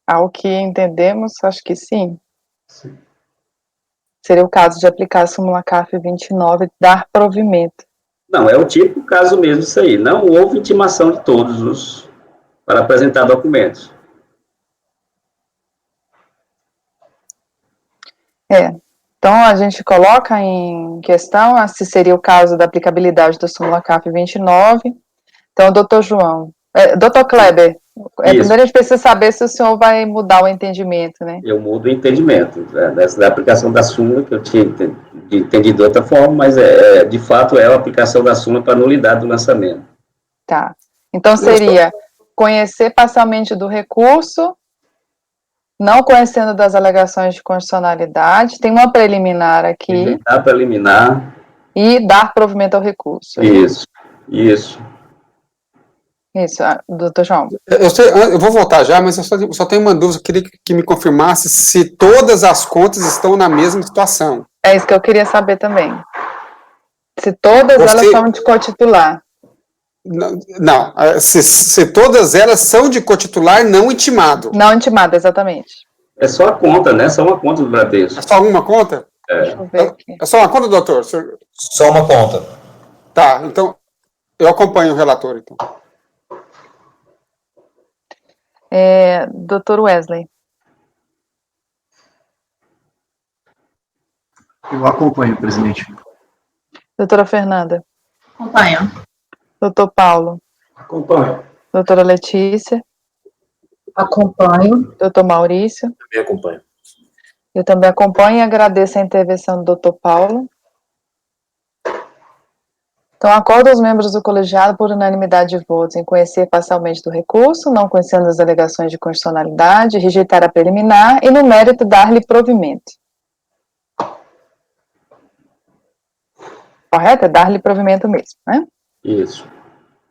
Ao que entendemos, acho que sim. Seria o caso de aplicar a súmula CARF 29 e dar provimento. Não, é o típico caso mesmo isso aí. Não houve intimação de todos para apresentar documentos. Então, a gente coloca em questão se seria o caso da aplicabilidade da súmula CARF 29. Então, doutor João, doutor Kleber, primeiro a gente precisa saber se o senhor vai mudar o entendimento, né? Eu mudo o entendimento, da aplicação da súmula, que eu tinha entendido de outra forma, mas de fato é a aplicação da súmula para nulidade do lançamento. Tá. Então, seria conhecer parcialmente do recurso, não conhecendo das alegações de constitucionalidade, tem uma preliminar aqui. Preliminar. E dar provimento ao recurso. Isso. Isso, doutor João. Eu vou voltar já, mas eu só tenho uma dúvida, eu queria que me confirmasse se todas as contas estão na mesma situação. É isso que eu queria saber também. Se todas elas são de cotitular. Não, se todas elas são de cotitular não intimado. Não intimado, exatamente. É só a conta, né? Só uma conta do Bradesco. É só uma conta? Deixa eu ver aqui. É só uma conta, doutor? Só uma conta. Tá, então eu acompanho o relator, então. Doutor Wesley. Eu acompanho, presidente. Doutora Fernanda. Acompanho. Doutor Paulo. Acompanho. Doutora Letícia. Acompanho. Doutor Maurício. Também acompanho. Eu também acompanho e agradeço a intervenção do doutor Paulo. Então, acordo os membros do colegiado por unanimidade de votos em conhecer parcialmente do recurso, não conhecendo as alegações de constitucionalidade, rejeitar a preliminar e, no mérito, dar-lhe provimento. Correto? É dar-lhe provimento mesmo, né? Isso.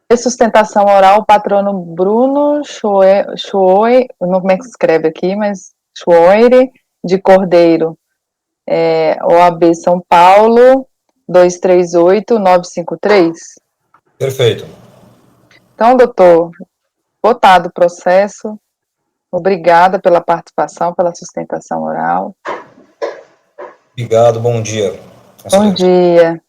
De sustentação oral, o patrono Bruno Chuoi, não sei como é que se escreve aqui, mas Chuoire de Cordeiro, OAB São Paulo, 238-953? Perfeito. Então, doutor, votado o processo. Obrigada pela participação, pela sustentação oral. Obrigado, bom dia. Bom dia.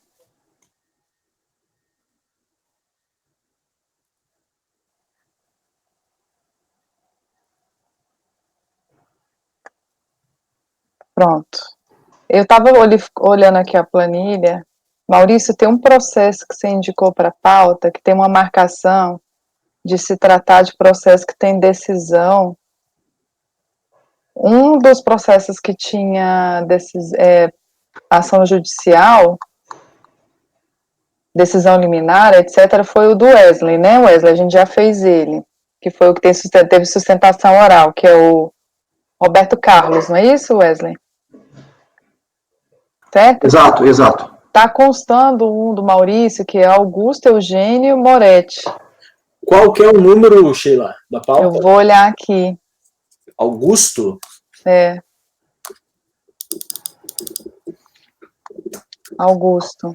Pronto. Eu estava olhando aqui a planilha. Maurício, tem um processo que você indicou para a pauta, que tem uma marcação de se tratar de processo que tem decisão. Um dos processos que tinha ação judicial, decisão liminar, etc., foi o do Wesley, né, Wesley? A gente já fez ele, que foi o que teve sustentação oral, que é o Roberto Carlos, não é isso, Wesley? Certo? Exato, exato. Está constando um do Maurício, que é Augusto Eugênio Moretti. Qual que é o número, Sheila, da pauta? Eu vou olhar aqui. Augusto? É. Augusto.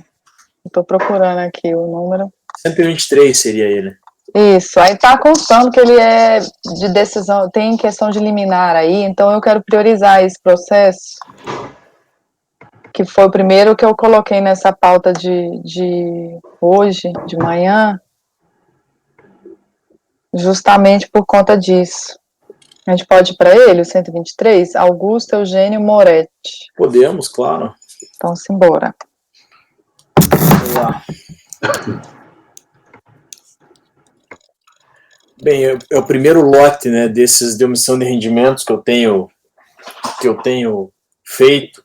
Estou procurando aqui o número. 123 seria ele. Isso, aí está constando que ele é de decisão, tem questão de liminar aí, então eu quero priorizar esse processo, que foi o primeiro que eu coloquei nessa pauta de hoje, de manhã, justamente por conta disso. A gente pode ir para ele, o 123? Augusto Eugênio Moretti. Podemos, claro. Então, simbora. Vamos lá. Bem, é o primeiro lote, né, desses de omissão de rendimentos que eu tenho feito.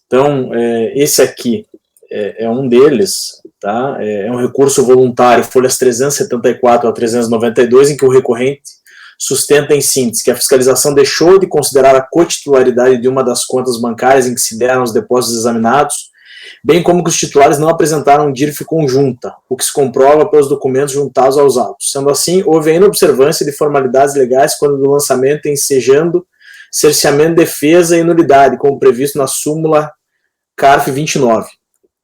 Então, esse aqui é um deles, tá? É um recurso voluntário, folhas 374 a 392, em que o recorrente sustenta em síntese que a fiscalização deixou de considerar a cotitularidade de uma das contas bancárias em que se deram os depósitos examinados, bem como que os titulares não apresentaram DIRF conjunta, o que se comprova pelos documentos juntados aos autos. Sendo assim, houve a inobservância de formalidades legais quando do lançamento ensejando cerceamento, defesa e nulidade, como previsto na súmula CARF 29.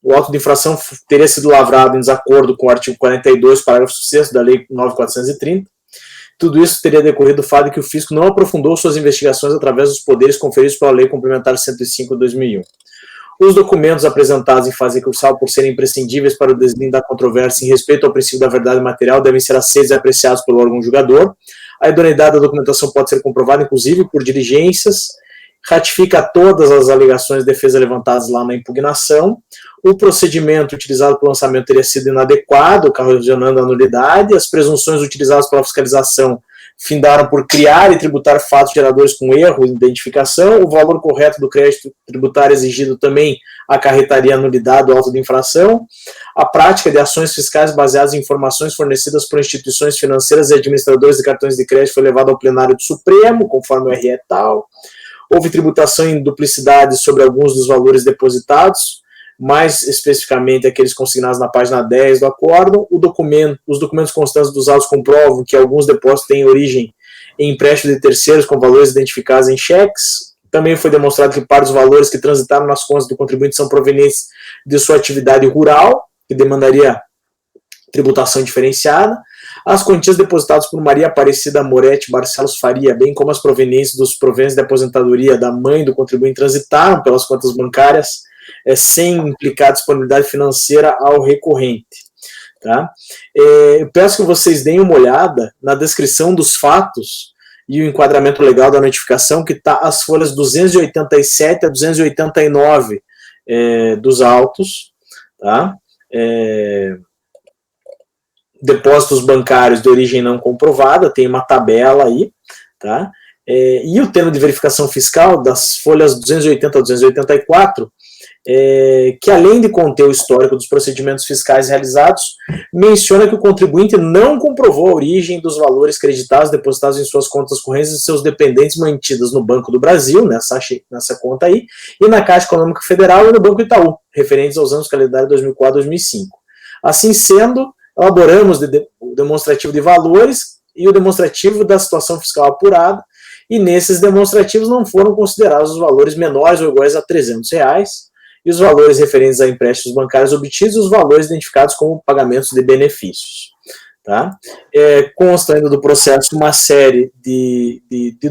O auto de infração teria sido lavrado em desacordo com o artigo 42, parágrafo 6º da Lei 9.430. Tudo isso teria decorrido do fato de que o fisco não aprofundou suas investigações através dos poderes conferidos pela Lei Complementar 105 de 2001. Os documentos apresentados em fase recursal, por serem imprescindíveis para o desvio da controvérsia em respeito ao princípio da verdade material, devem ser aceitos e apreciados pelo órgão julgador. A idoneidade da documentação pode ser comprovada, inclusive, por diligências. Ratifica todas as alegações de defesa levantadas lá na impugnação. O procedimento utilizado para o lançamento teria sido inadequado, ocasionando a nulidade. As presunções utilizadas pela fiscalização findaram por criar e tributar fatos geradores com erro de identificação. O valor correto do crédito tributário exigido também acarretaria a nulidade do auto de infração. A prática de ações fiscais baseadas em informações fornecidas por instituições financeiras e administradores de cartões de crédito foi levada ao plenário do Supremo, conforme o RE tal. Houve tributação em duplicidade sobre alguns dos valores depositados, mais especificamente aqueles consignados na página 10 do acórdão. Os documentos constantes dos autos comprovam que alguns depósitos têm origem em empréstimo de terceiros com valores identificados em cheques. Também foi demonstrado que parte dos valores que transitaram nas contas do contribuinte são provenientes de sua atividade rural, que demandaria tributação diferenciada. As quantias depositadas por Maria Aparecida Moretti Barcelos Faria, bem como as provenientes dos proventos de aposentadoria da mãe do contribuinte, transitaram pelas contas bancárias sem implicar disponibilidade financeira ao recorrente. Tá? Eu peço que vocês deem uma olhada na descrição dos fatos e o enquadramento legal da notificação, que está as folhas 287 a 289 dos autos, tá? Depósitos bancários de origem não comprovada, tem uma tabela aí, tá? E o termo de verificação fiscal das folhas 280 a 284, que além de conter o histórico dos procedimentos fiscais realizados, menciona que o contribuinte não comprovou a origem dos valores creditados depositados em suas contas correntes de seus dependentes mantidas no Banco do Brasil, nessa conta aí, e na Caixa Econômica Federal e no Banco Itaú, referentes aos anos calendário 2004 e 2005. Assim sendo, elaboramos o demonstrativo de valores e o demonstrativo da situação fiscal apurada, e nesses demonstrativos não foram considerados os valores menores ou iguais a R$300, e os valores referentes a empréstimos bancários obtidos e os valores identificados como pagamentos de benefícios. Tá? Consta ainda do processo uma série de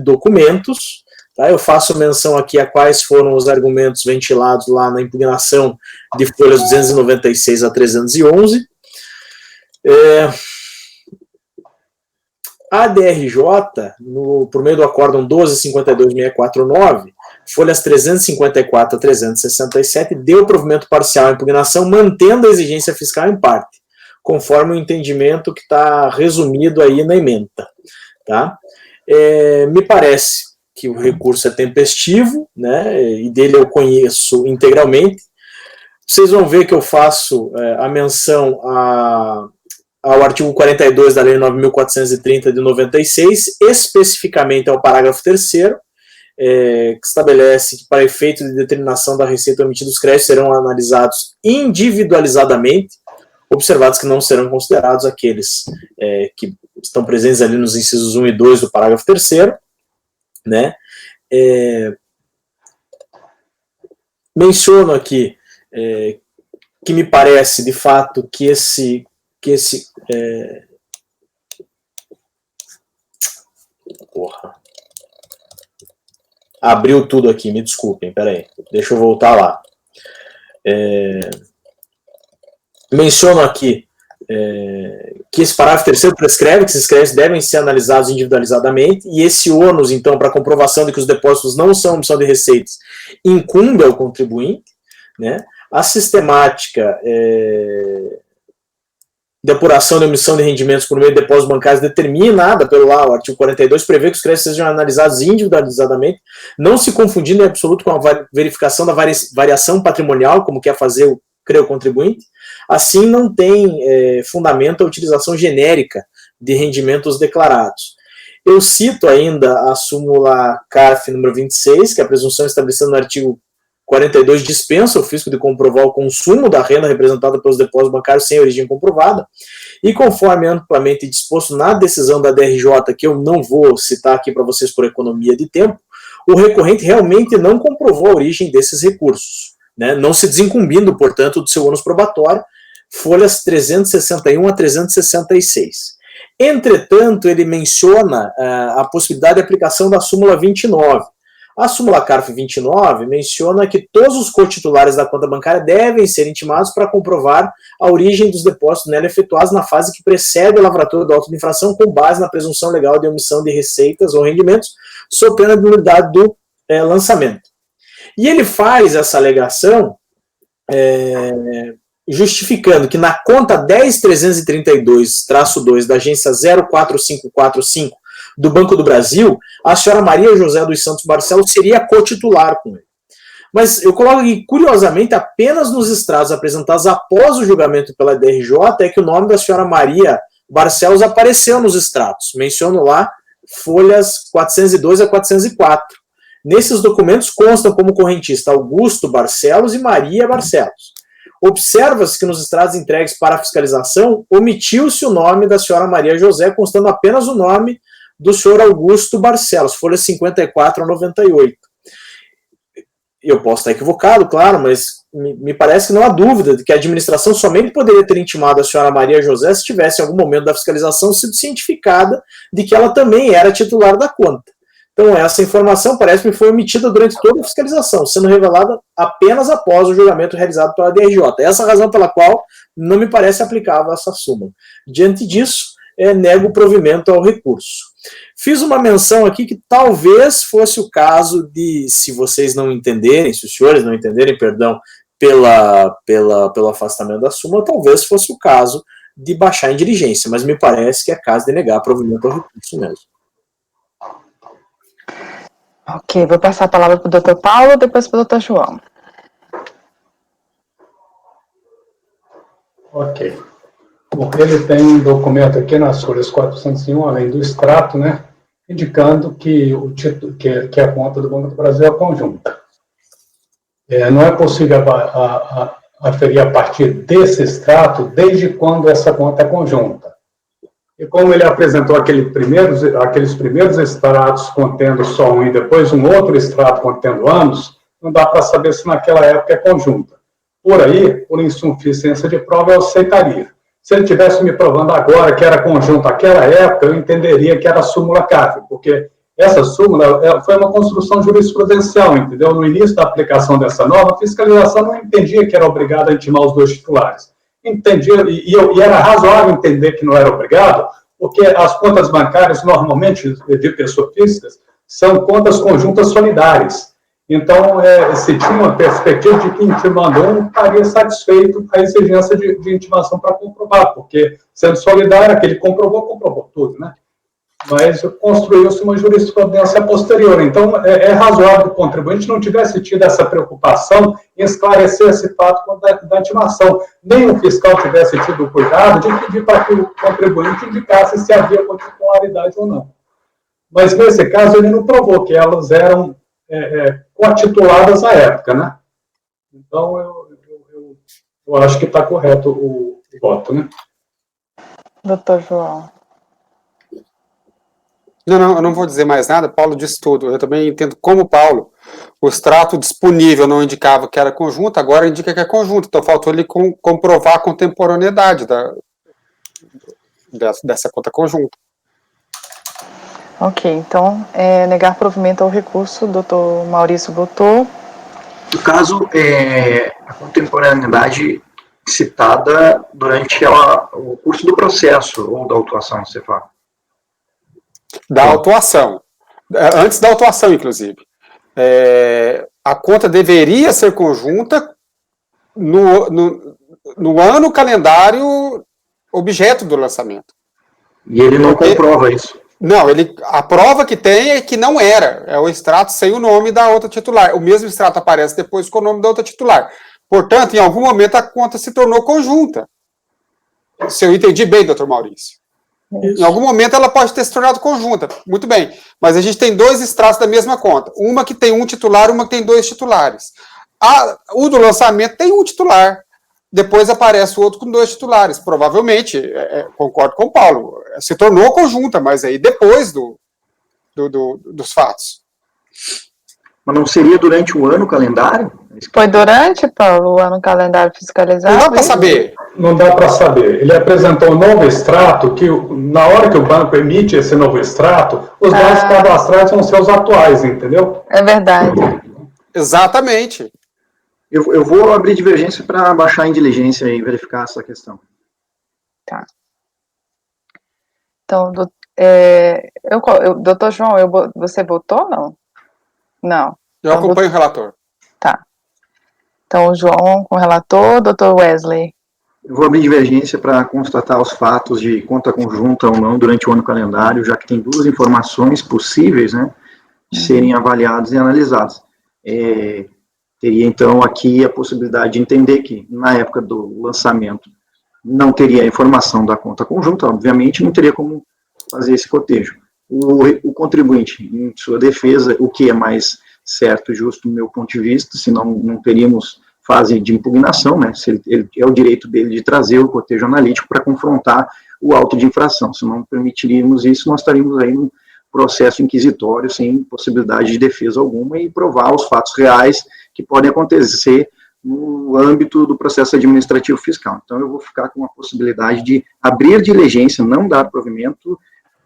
documentos. Tá? Eu faço menção aqui a quais foram os argumentos ventilados lá na impugnação de folhas 296 a 311. A DRJ, por meio do acórdão 12.52.649, folhas 354 a 367, deu provimento parcial à impugnação, mantendo a exigência fiscal em parte, conforme o entendimento que está resumido aí na ementa. Tá? Me parece que o recurso é tempestivo, né, e dele eu conheço integralmente. Vocês vão ver que eu faço a menção ao artigo 42 da Lei 9.430 de 96, especificamente ao parágrafo 3º, que estabelece que para efeito de determinação da receita omitida, os créditos serão analisados individualizadamente, observados que não serão considerados aqueles que estão presentes ali nos incisos 1 e 2 do parágrafo 3º, né? Menciono aqui que me parece, de fato, que esse abriu tudo aqui, me desculpem, peraí, deixa eu voltar lá. Menciono aqui que esse parágrafo 3º prescreve que esses créditos devem ser analisados individualizadamente, e esse ônus, então, para comprovação de que os depósitos não são omissão de receitas, incumbe ao contribuinte, né? A sistemática de apuração de omissão de rendimentos por meio de depósitos bancários determinada pelo o artigo 42 prevê que os créditos sejam analisados individualizadamente, não se confundindo em absoluto com a verificação da variação patrimonial, como quer fazer o contribuinte. Assim, não tem fundamento a utilização genérica de rendimentos declarados. Eu cito ainda a súmula CARF número 26, que é a presunção estabelecida no artigo 42 dispensa o fisco de comprovar o consumo da renda representada pelos depósitos bancários sem origem comprovada, e conforme amplamente disposto na decisão da DRJ, que eu não vou citar aqui para vocês por economia de tempo, o recorrente realmente não comprovou a origem desses recursos, né, não se desincumbindo, portanto, do seu ônus probatório, folhas 361 a 366. Entretanto, ele menciona a possibilidade de aplicação da súmula 29. A súmula CARF 29 menciona que todos os cotitulares da conta bancária devem ser intimados para comprovar a origem dos depósitos nela efetuados na fase que precede a lavratura do auto de infração, com base na presunção legal de omissão de receitas ou rendimentos, sob pena de nulidade do lançamento. E ele faz essa alegação justificando que na conta 10.332-2 da agência 04545 do Banco do Brasil, a senhora Maria José dos Santos Barcelos seria cotitular com ele. Mas eu coloco aqui, curiosamente, apenas nos extratos apresentados após o julgamento pela DRJ, é que o nome da senhora Maria Barcelos apareceu nos extratos. Menciono lá folhas 402 a 404. Nesses documentos constam como correntista Augusto Barcelos e Maria Barcelos. Observa-se que nos extratos entregues para a fiscalização, omitiu-se o nome da senhora Maria José, constando apenas o nome do senhor Augusto Barcelos, folhas 54 a 98. Eu posso estar equivocado, claro, mas me parece que não há dúvida de que a administração somente poderia ter intimado a senhora Maria José se tivesse, em algum momento da fiscalização, sido cientificada de que ela também era titular da conta. Então, essa informação parece-me foi omitida durante toda a fiscalização, sendo revelada apenas após o julgamento realizado pela DRJ. Essa é a razão pela qual não me parece aplicável essa súmula. Diante disso, nego o provimento ao recurso. Fiz uma menção aqui que talvez fosse o caso de, se vocês não entenderem, se os senhores não entenderem, perdão, pelo afastamento da súmula, talvez fosse o caso de baixar em diligência, mas me parece que é caso de negar provimento ao recurso mesmo. Ok, vou passar a palavra para o Dr. Paulo, depois para o Dr. João. Ok. Porque ele tem um documento aqui nas folhas 401, além do extrato, né, indicando que o título, que a conta do Banco do Brasil é conjunta. Não é possível aferir a partir desse extrato desde quando essa conta é conjunta. E como ele apresentou aqueles primeiros extratos contendo só um e depois um outro extrato contendo ambos, não dá para saber se naquela época é conjunta. Por aí, por insuficiência de prova, eu aceitaria. Se ele tivesse me provando agora que era conjunto naquela época, eu entenderia que era súmula CAF, porque essa súmula foi uma construção jurisprudencial, entendeu? No início da aplicação dessa norma, a fiscalização não entendia que era obrigada a intimar os dois titulares. Entendia, e era razoável entender que não era obrigado, porque as contas bancárias, normalmente, de pessoas físicas, são contas conjuntas solidárias. Então, se tinha uma perspectiva de que intimando um estaria satisfeito a exigência de intimação para comprovar, porque, sendo solidário, aquele comprovou tudo, né? Mas construiu-se uma jurisprudência posterior. Então, é razoável que o contribuinte não tivesse tido essa preocupação em esclarecer esse fato da intimação. Nem o fiscal tivesse tido o cuidado de pedir para que o contribuinte indicasse se havia constitucionalidade ou não. Mas, nesse caso, ele não provou que elas eram coatituladas à época, né? Então, eu acho que está correto o voto, né? Doutor João. Não, eu não vou dizer mais nada, Paulo disse tudo. Eu também entendo como Paulo. O extrato disponível não indicava que era conjunto, agora indica que é conjunto. Então faltou ele comprovar a contemporaneidade dessa conta conjunta. Ok, então, negar provimento ao recurso, o doutor Maurício votou. No caso, a contemporaneidade citada durante o curso do processo ou da autuação, você fala? Da autuação. Antes da autuação, inclusive. A conta deveria ser conjunta no ano calendário objeto do lançamento. E ele não comprova isso? Não, a prova que tem é que não era. É o extrato sem o nome da outra titular. O mesmo extrato aparece depois com o nome da outra titular. Portanto, em algum momento a conta se tornou conjunta. Se eu entendi bem, doutor Maurício. Em algum momento ela pode ter se tornado conjunta. Muito bem. Mas a gente tem dois extratos da mesma conta. Uma que tem um titular, uma que tem dois titulares. O do lançamento tem um titular. Depois aparece o outro com dois titulares. Provavelmente, concordo com o Paulo, se tornou conjunta, mas aí depois dos fatos. Mas não seria durante o ano calendário? Foi durante, Paulo, o ano calendário fiscalizado? Não dá para saber. Não dá para saber. Ele apresentou um novo extrato que, na hora que o banco emite esse novo extrato, os dados cadastrais são seus atuais, entendeu? É verdade. Exatamente. Eu vou abrir divergência para baixar em diligência e verificar essa questão. Tá. Então, doutor João, você votou, não? Não. Eu acompanho o relator. Tá. Então, o João com o relator, doutor Wesley. Eu vou abrir divergência para constatar os fatos de conta conjunta ou não durante o ano calendário, já que tem duas informações possíveis, né, de serem avaliadas e analisadas. Teria, então, aqui a possibilidade de entender que, na época do lançamento, não teria a informação da conta conjunta, obviamente, não teria como fazer esse cotejo. O contribuinte, em sua defesa, o que é mais certo e justo do meu ponto de vista, senão não teríamos fase de impugnação, né, se ele é o direito dele de trazer o cotejo analítico para confrontar o auto de infração. Se não permitiríamos isso, nós estaríamos aí num processo inquisitório, sem possibilidade de defesa alguma, e provar os fatos reais que podem acontecer no âmbito do processo administrativo fiscal. Então, eu vou ficar com a possibilidade de abrir diligência, não dar provimento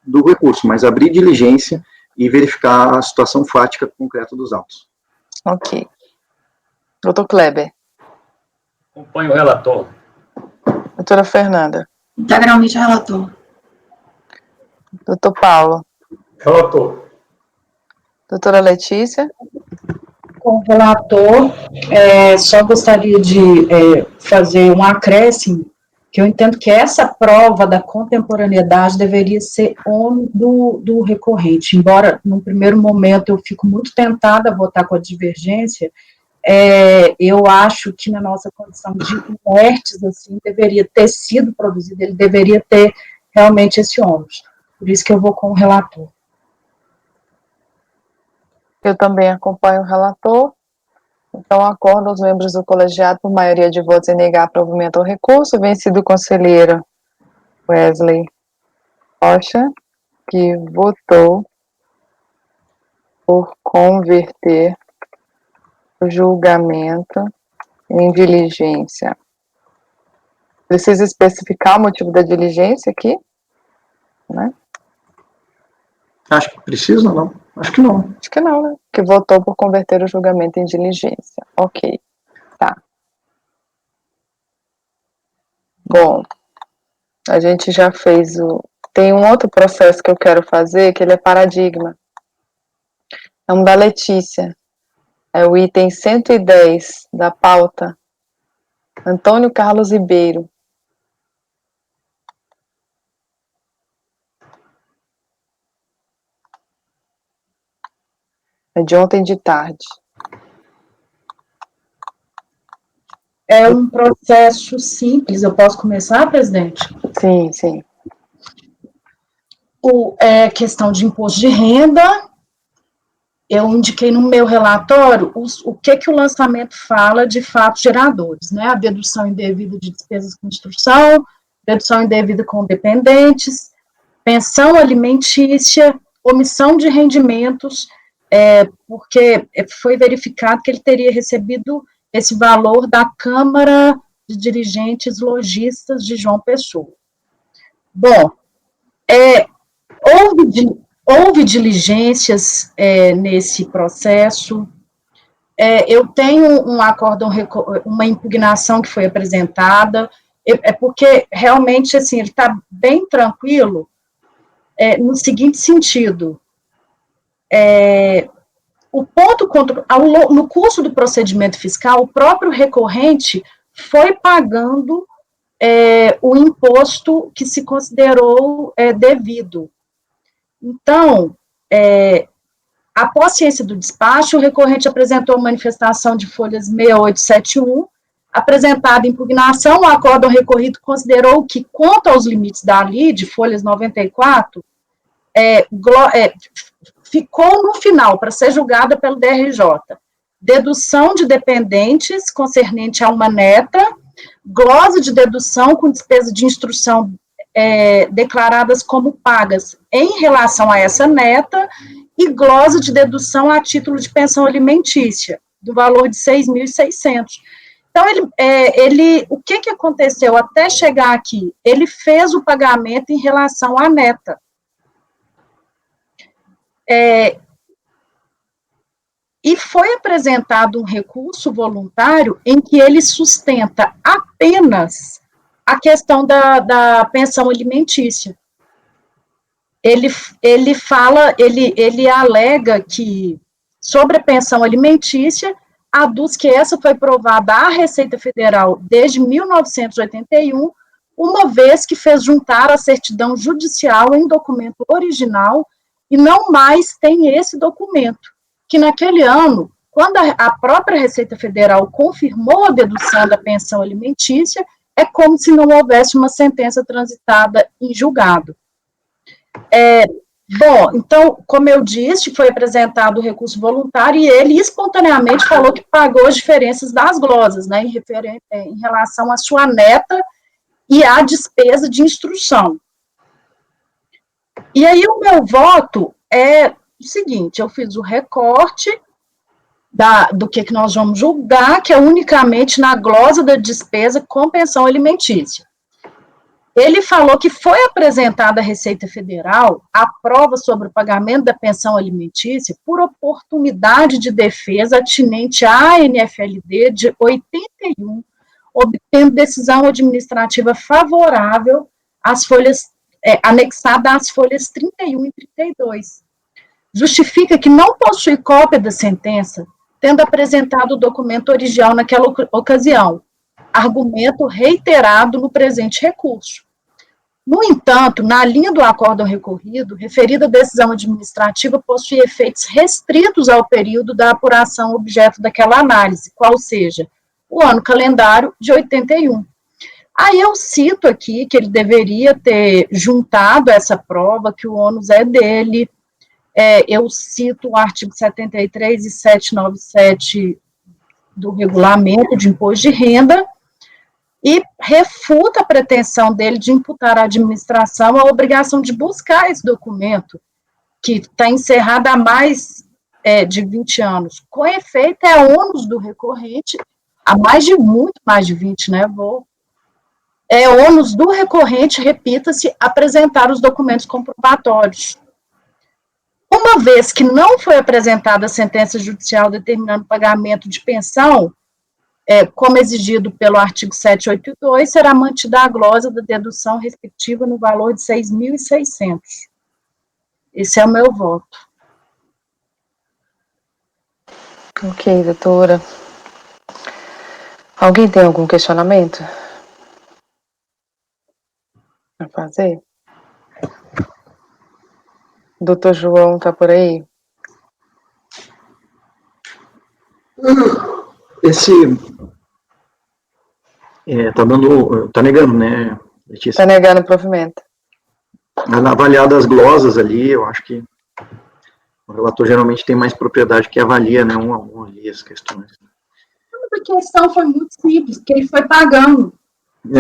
do recurso, mas abrir diligência e verificar a situação fática concreta dos autos. Ok. Doutor Kleber. Acompanho o relator. Doutora Fernanda. Integralmente relator. Doutor Paulo. Relator. Doutora Letícia. Com o relator, só gostaria de fazer um acréscimo, que eu entendo que essa prova da contemporaneidade deveria ser ônus do recorrente, embora, num primeiro momento, eu fico muito tentada a votar com a divergência, eu acho que na nossa condição de inertes, assim, deveria ter sido produzido, ele deveria ter realmente esse ônus. Por isso que eu vou com o relator. Eu também acompanho o relator. Então, acordam os membros do colegiado por maioria de votos em negar provimento ao recurso, vencido o conselheiro Wesley Rocha, que votou por converter o julgamento em diligência. Precisa especificar o motivo da diligência aqui? Né? Acho que precisa, não? Acho que não. Acho que não, né? Que votou por converter o julgamento em diligência. Ok, tá. Bom, a gente já fez o... Tem um outro processo que eu quero fazer, que ele é paradigma. É um da Letícia. É o item 110 da pauta. Antônio Carlos Ribeiro. É de ontem de tarde. É um processo simples. Eu posso começar, presidente? Sim, sim. Questão de imposto de renda. Eu indiquei no meu relatório o que o lançamento fala de fatos geradores, né? A dedução indevida de despesas com instrução, dedução indevida com dependentes, pensão alimentícia, omissão de rendimentos, porque foi verificado que ele teria recebido esse valor da Câmara de Dirigentes Lojistas de João Pessoa. Bom, houve diligências nesse processo. Eu tenho um acórdão, uma impugnação que foi apresentada, porque realmente, assim, ele está bem tranquilo, no seguinte sentido, no curso do procedimento fiscal, o próprio recorrente foi pagando o imposto que se considerou devido. Então, após ciência do despacho, o recorrente apresentou manifestação de folhas 6871, apresentada impugnação, o acórdão recorrido considerou que, quanto aos limites da lide, folhas 94, ficou no final, para ser julgada pelo DRJ, dedução de dependentes concernente a uma neta, glosa de dedução com despesa de instrução declaradas como pagas em relação a essa neta, e glosa de dedução a título de pensão alimentícia, do valor de 6.600. Então, o que aconteceu até chegar aqui? Ele fez o pagamento em relação à neta. E foi apresentado um recurso voluntário em que ele sustenta apenas a questão da pensão alimentícia. Ele alega que, sobre a pensão alimentícia, aduz que essa foi provada à Receita Federal desde 1981, uma vez que fez juntar a certidão judicial em documento original e não mais tem esse documento, que naquele ano, quando a própria Receita Federal confirmou a dedução da pensão alimentícia, é como se não houvesse uma sentença transitada em julgado. Bom, então, como eu disse, foi apresentado o recurso voluntário e ele espontaneamente falou que pagou as diferenças das glosas, né, em relação à sua neta e à despesa de instrução. E aí o meu voto é o seguinte: eu fiz o recorte do que nós vamos julgar, que é unicamente na glosa da despesa com pensão alimentícia. Ele falou que foi apresentada à Receita Federal a prova sobre o pagamento da pensão alimentícia por oportunidade de defesa atinente à ANFLD de 81, obtendo decisão administrativa favorável às folhas, anexada às folhas 31 e 32. Justifica que não possui cópia da sentença, tendo apresentado o documento original naquela ocasião, argumento reiterado no presente recurso. No entanto, na linha do acórdão recorrido, referida decisão administrativa possui efeitos restritos ao período da apuração objeto daquela análise, qual seja, o ano calendário de 81. Aí eu cito aqui que ele deveria ter juntado essa prova, que o ônus é dele. Eu cito o artigo 73 e 797 do regulamento de imposto de renda, e refuta a pretensão dele de imputar à administração a obrigação de buscar esse documento, que está encerrado há mais de 20 anos, com efeito, é ônus do recorrente, há muito mais de 20, né, é ônus do recorrente, repita-se, apresentar os documentos comprobatórios. Uma vez que não foi apresentada a sentença judicial determinando pagamento de pensão, como exigido pelo artigo 782, será mantida a glosa da dedução respectiva no valor de 6.600. Esse é o meu voto. Ok, doutora. Alguém tem algum questionamento a fazer? Doutor João está por aí? Tá negando, né, Letícia? Está negando o provimento. Avaliado as glosas ali, eu acho que o relator geralmente tem mais propriedade que avalia, né, um a um ali as questões. A questão foi muito simples, porque ele foi pagando. O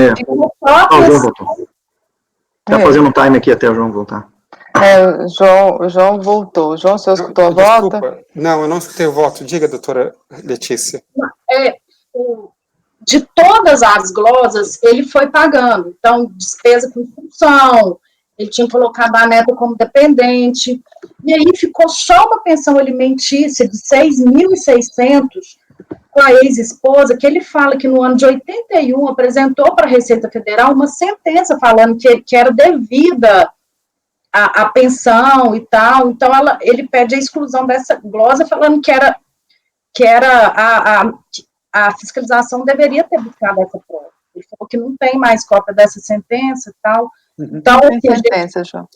João voltou. Tá fazendo um time aqui até o João voltar. O João voltou. João, você escutou a volta? Não, eu não escutei o voto. Diga, doutora Letícia. De todas as glosas, ele foi pagando. Então, despesa com instrução, ele tinha colocado a neta como dependente, e aí ficou só uma pensão alimentícia de 6.600 com a ex-esposa, que ele fala que no ano de 81 apresentou para a Receita Federal uma sentença falando que era devida a pensão e tal, então ele pede a exclusão dessa glosa, falando que a fiscalização deveria ter buscado essa prova. Ele falou que não tem mais cópia dessa sentença e tal. Então, tem sentença, João.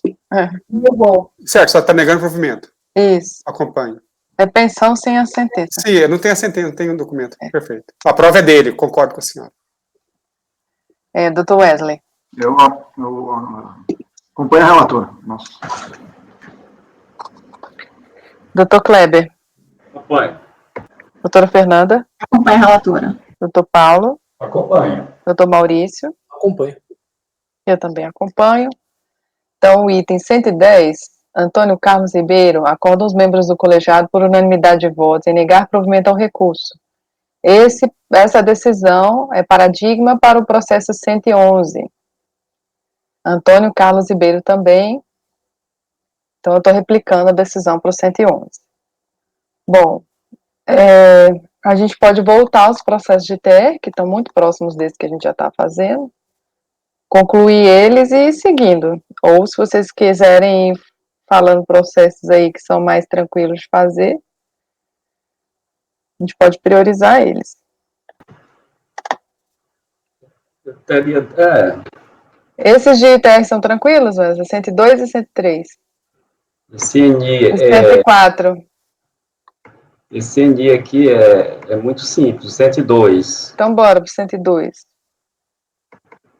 Certo, só está negando o provimento. Isso. Acompanho. É pensão sem a sentença. Sim, não tem a sentença, não tem um documento. Perfeito. A prova é dele, concordo com a senhora. Doutor Wesley. Eu acompanho a relatora. Nossa. Doutor Kleber. Acompanho. Doutora Fernanda. Acompanho a relatora. Doutor Paulo. Acompanho. Doutor Maurício. Acompanho. Eu também acompanho. Então, o item 110, Antônio Carlos Ribeiro acorda os membros do colegiado por unanimidade de votos em negar provimento ao recurso. Essa decisão é paradigma para o processo 111. Antônio Carlos Ribeiro também. Então, eu estou replicando a decisão para o 111. Bom, a gente pode voltar aos processos de TR, que estão muito próximos desse que a gente já está fazendo, concluir eles e ir seguindo. Ou, se vocês quiserem ir falando processos aí que são mais tranquilos de fazer, a gente pode priorizar eles. Eu teria... Esses de TR são tranquilos, Wesley? 102 e 103. CNI, 104. Esse CNI aqui é muito simples, 102. Então, bora para 102.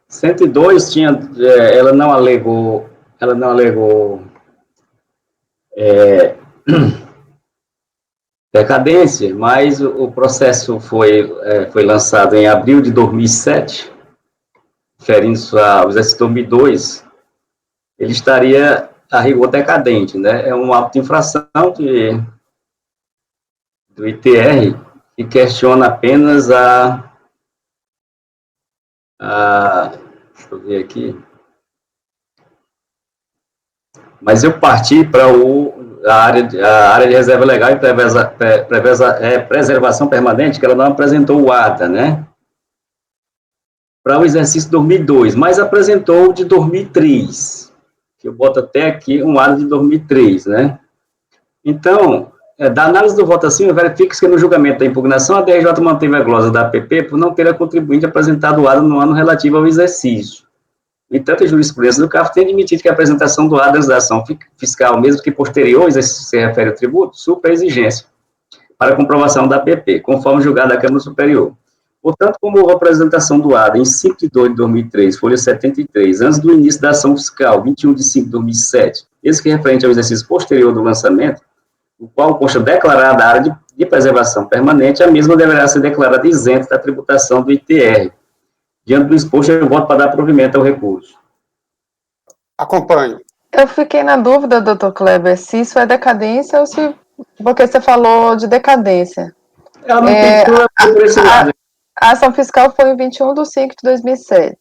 102 tinha, ela não alegou decadência, mas o processo foi lançado em abril de 2007, referindo-se ao exercício 2002, ele estaria a rigor decadente, né? É um ato de infração do ITR que questiona apenas deixa eu ver aqui. Mas eu parti para a área de reserva legal e preservação permanente, que ela não apresentou o ATA, né? Para o exercício 2002, mas apresentou o de 2003, que eu boto até aqui um ATA de 2003, né? Então, da análise do voto acima, verifica-se que no julgamento da impugnação, a DRJ manteve a glosa da APP por não ter a contribuinte apresentado o ADA no ano relativo ao exercício. No entanto, a jurisprudência do CAF tem admitido que a apresentação do ADA da ação fiscal, mesmo que posterior ao exercício se refere ao tributo, supera a exigência para a comprovação da APP, conforme julgado da Câmara Superior. Portanto, como houve a apresentação do ADA em 5 de 2 de 2003, folha 73, antes do início da ação fiscal, 21 de 5 de 2007, esse que é referente ao exercício posterior do lançamento, o qual consta declarada a área de preservação permanente, a mesma deverá ser declarada isenta da tributação do ITR. Diante do exposto, eu voto para dar provimento ao recurso. Acompanho. Eu fiquei na dúvida, doutor Kleber, se isso é decadência ou se Porque você falou de decadência. Ela não tem por esse lado. A ação fiscal foi em 21/5/2007.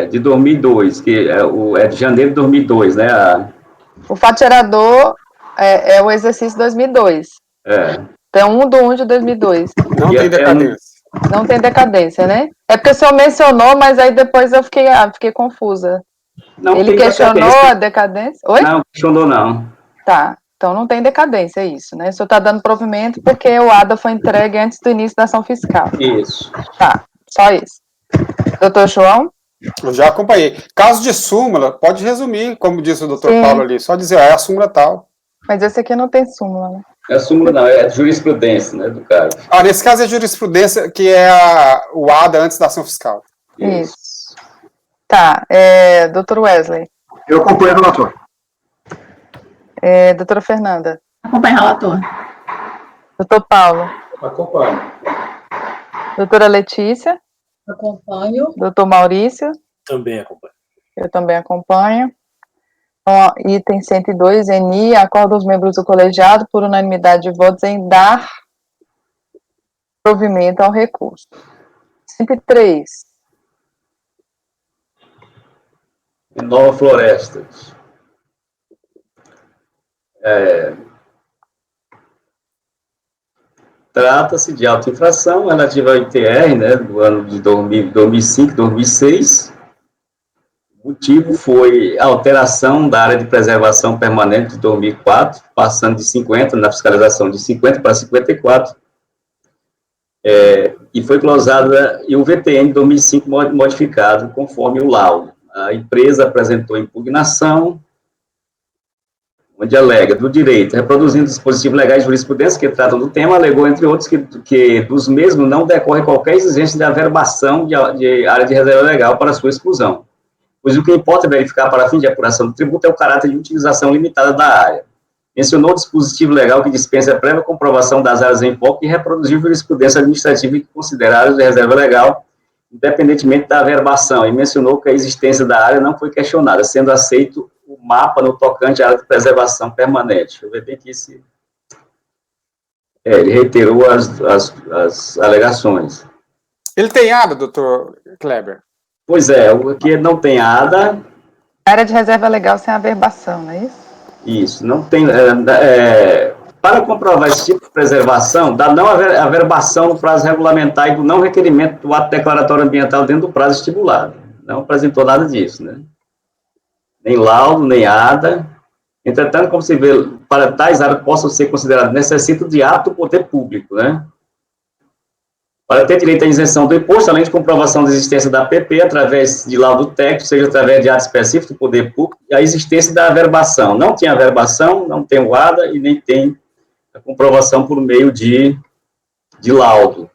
De 2002, que é de janeiro de 2002, né? O fato gerador é o exercício 2002. Então, 1/1/2002. Não tem decadência. Não tem decadência, né? É porque o senhor mencionou, mas aí depois eu fiquei confusa. Não Ele tem questionou decadência. a decadência? Oi? Não, questionou não. Tá. Então não tem decadência, é isso, né? O senhor está dando provimento porque o ADA foi entregue antes do início da ação fiscal. Isso. Tá, só isso. Doutor João? Eu já acompanhei. Caso de súmula, pode resumir, como disse o doutor Sim. Paulo ali, só dizer, é a súmula tal. Mas esse aqui não tem súmula, né? Não é súmula não, é jurisprudência, né, do caso. Nesse caso é jurisprudência, que é o ADA antes da ação fiscal. Isso. Tá, doutor Wesley. Eu acompanho o relator. Doutora Fernanda. Acompanha o relator. Doutor Paulo. Acompanho. Doutora Letícia. Acompanho. Doutor Maurício. Também acompanho. Eu também acompanho. Então, item 102, ENI, acorda os membros do colegiado por unanimidade de votos em dar provimento ao recurso. 103. Nova Floresta. Trata-se de auto-infração relativa ao ITR, né, do ano de 2005, 2006. O motivo foi a alteração da área de preservação permanente de 2004, passando de 50, na fiscalização de 50 para 54, e foi glosada, e o VTN de 2005 modificado conforme o laudo. A empresa apresentou impugnação, onde alega do direito, reproduzindo dispositivos legais de jurisprudência que tratam do tema, alegou, entre outros, que dos mesmos não decorre qualquer exigência de averbação de área de reserva legal para sua exclusão, pois o que importa verificar para fim de apuração do tributo é o caráter de utilização limitada da área. Mencionou o dispositivo legal que dispensa a prévia comprovação das áreas em foco e reproduziu jurisprudência administrativa que considera áreas de reserva legal, independentemente da averbação, e mencionou que a existência da área não foi questionada, sendo aceito o mapa no tocante à área de preservação permanente. Deixa eu ver bem aqui se... ele reiterou as alegações. Ele tem ADA, doutor Kleber? Pois é, o que não tem ADA... Área de reserva legal sem averbação, não é isso? Isso, não tem... para comprovar esse tipo de preservação, da não averbação no prazo regulamentar e do não requerimento do ato declaratório ambiental dentro do prazo estipulado. Não apresentou nada disso, né? Nem laudo, nem ADA. Entretanto, como se vê, para tais áreas possam ser consideradas, necessita de ato do poder público, né? Para ter direito à isenção do imposto, além de comprovação da existência da APP, através de laudo técnico, seja através de ato específico do poder público, e a existência da averbação. Não tem averbação, não tem o ADA e nem tem a comprovação por meio de laudo.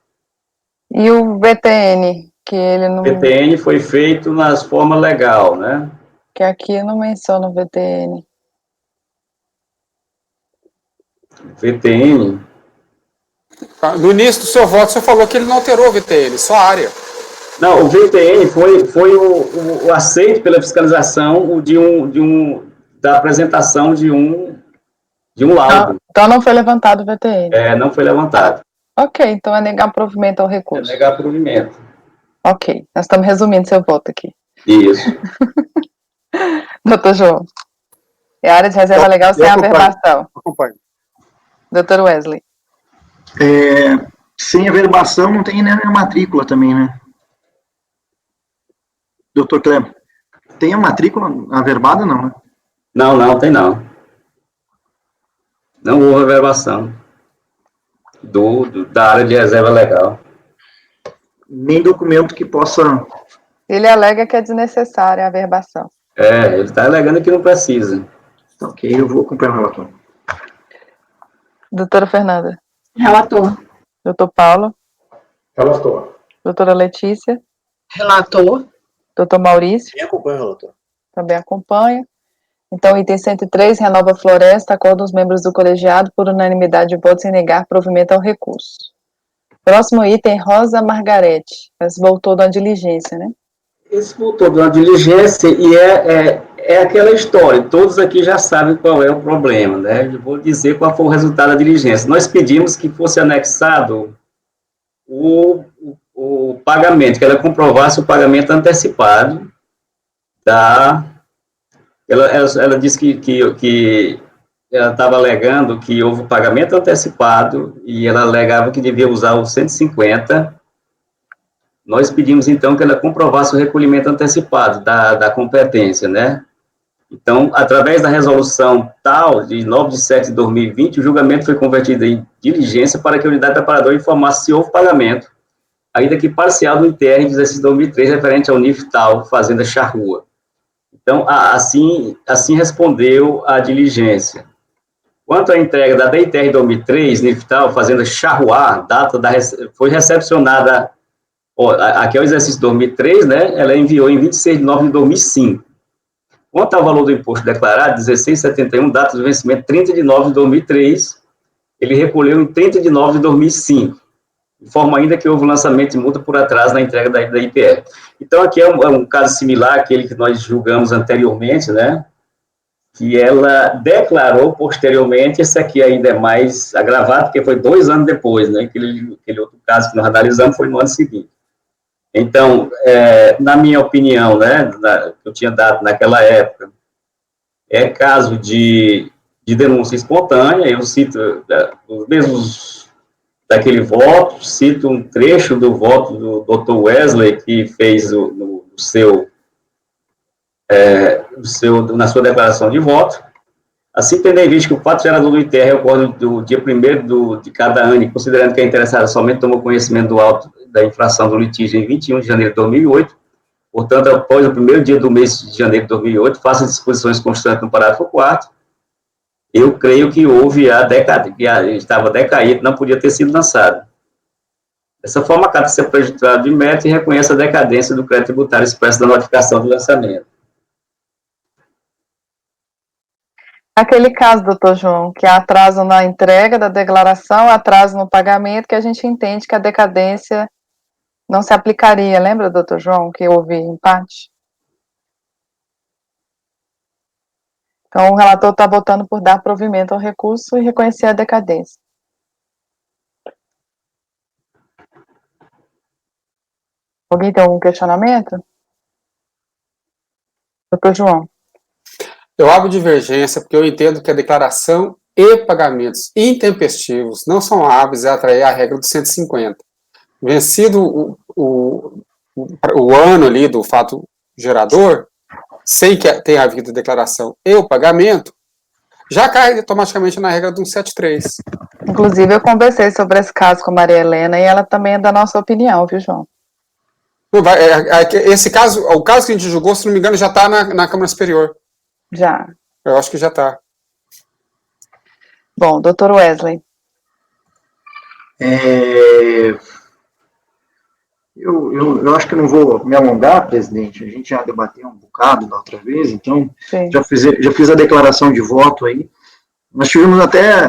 E o VTN, que ele não... O VTN foi feito nas formas legal, né? Que aqui não menciona o VTN. VTN... No início do seu voto, você falou que ele não alterou o VTN, só a área. Não, o VTN foi o aceito pela fiscalização da apresentação de um laudo. Então não foi levantado o VTN. Não foi levantado. Ok, então é negar provimento ao recurso. É negar provimento. Ok, nós estamos resumindo seu voto aqui. Isso. Doutor João. É área de reserva legal sem averbação. Acompanho. Doutor Wesley. Sem averbação não tem nem a matrícula também, né? Doutor Kleber, tem a matrícula averbada, não, né? Não, tem não. Não houve averbação da área de reserva legal. Nem documento que possa... Ele alega que é desnecessária a averbação. Ele está alegando que não precisa. Ok, eu vou acompanhar o relator. Doutora Fernanda. Relator. Doutor Paulo. Relator. Doutora Letícia. Relator. Doutor Maurício. Quem acompanha o relator? Também acompanha. Então, item 103, renova a floresta, acorda os membros do colegiado por unanimidade de votos em negar provimento ao recurso. Próximo item, Rosa Margarete. Esse voltou da diligência, né? Esse voltou de uma diligência e É aquela história, todos aqui já sabem qual é o problema, né? Eu vou dizer qual foi o resultado da diligência. Nós pedimos que fosse anexado o pagamento, que ela comprovasse o pagamento antecipado ela disse que ela estava alegando que houve pagamento antecipado e ela alegava que devia usar os 150. Nós pedimos, então, que ela comprovasse o recolhimento antecipado da competência, né? Então, através da resolução tal, de 9 de setembro de 2020, o julgamento foi convertido em diligência para que a unidade preparadora informasse se houve pagamento, ainda que parcial, do ITR de exercício 2003, referente ao NIF tal, Fazenda Charrua. Então, assim respondeu a diligência. Quanto à entrega da DITR 2003, NIF tal, Fazenda Charruá, foi recepcionada, aqui é o exercício 2003, né? Ela enviou em 26 de novembro de 2005. Quanto ao valor do imposto declarado, 16,71, data de vencimento 30 de novembro de 2003, ele recolheu em 30 de novembro de 2005. Informa ainda que houve um lançamento de multa por atraso na entrega da IPR. Então, aqui é um caso similar àquele que nós julgamos anteriormente, né? Que ela declarou posteriormente. Esse aqui ainda é mais agravado, porque foi 2 anos depois, né? Aquele outro caso que nós analisamos foi no ano seguinte. Então, na minha opinião, né, que eu tinha dado naquela época, é caso de denúncia espontânea. Eu cito os mesmos daquele voto, cito um trecho do voto do Dr. Wesley, que fez na sua declaração de voto. Assim, tendo em vista que o fato gerador do ITR ocorre do dia 1º de cada ano, e considerando que a interessada somente tomou conhecimento do auto da infração do litígio em 21 de janeiro de 2008, portanto, após o primeiro dia do mês de janeiro de 2008, faça as disposições constantes no parágrafo 4º, eu creio que houve estava decaído, não podia ter sido lançado. Dessa forma, acata-se a prejudicado de mérito e reconhece a decadência do crédito tributário expresso da notificação do lançamento. Aquele caso, doutor João, que há atraso na entrega da declaração, atraso no pagamento, que a gente entende que a decadência não se aplicaria. Lembra, doutor João, que houve empate? Então, o relator está votando por dar provimento ao recurso e reconhecer a decadência. Alguém tem algum questionamento? Doutor João. Eu abro divergência porque eu entendo que a declaração e pagamentos intempestivos não são hábeis a atrair a regra dos 150. Vencido o ano ali do fato gerador, sem que tenha havido declaração e o pagamento, já cai automaticamente na regra do 173. Inclusive, eu conversei sobre esse caso com a Maria Helena e ela também é da nossa opinião, viu, João? Esse caso, o caso que a gente julgou, se não me engano, já está na Câmara Superior. Já. Eu acho que já está. Bom, doutor Wesley. Eu acho que eu não vou me alongar, presidente. A gente já debateu um bocado da outra vez, então já fiz a declaração de voto aí. Nós tivemos até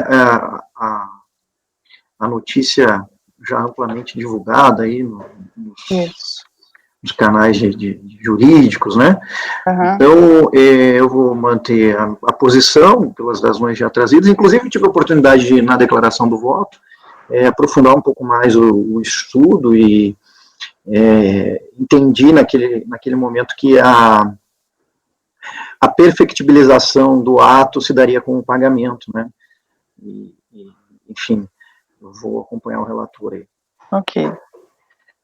a notícia já amplamente divulgada aí nos canais de jurídicos, né? Uhum. Então, eu vou manter a posição, pelas razões já trazidas. Inclusive, tive a oportunidade de, na declaração do voto, aprofundar um pouco mais o estudo e entendi naquele momento que a perfectibilização do ato se daria com o pagamento, né? Enfim, eu vou acompanhar o relator aí. Ok.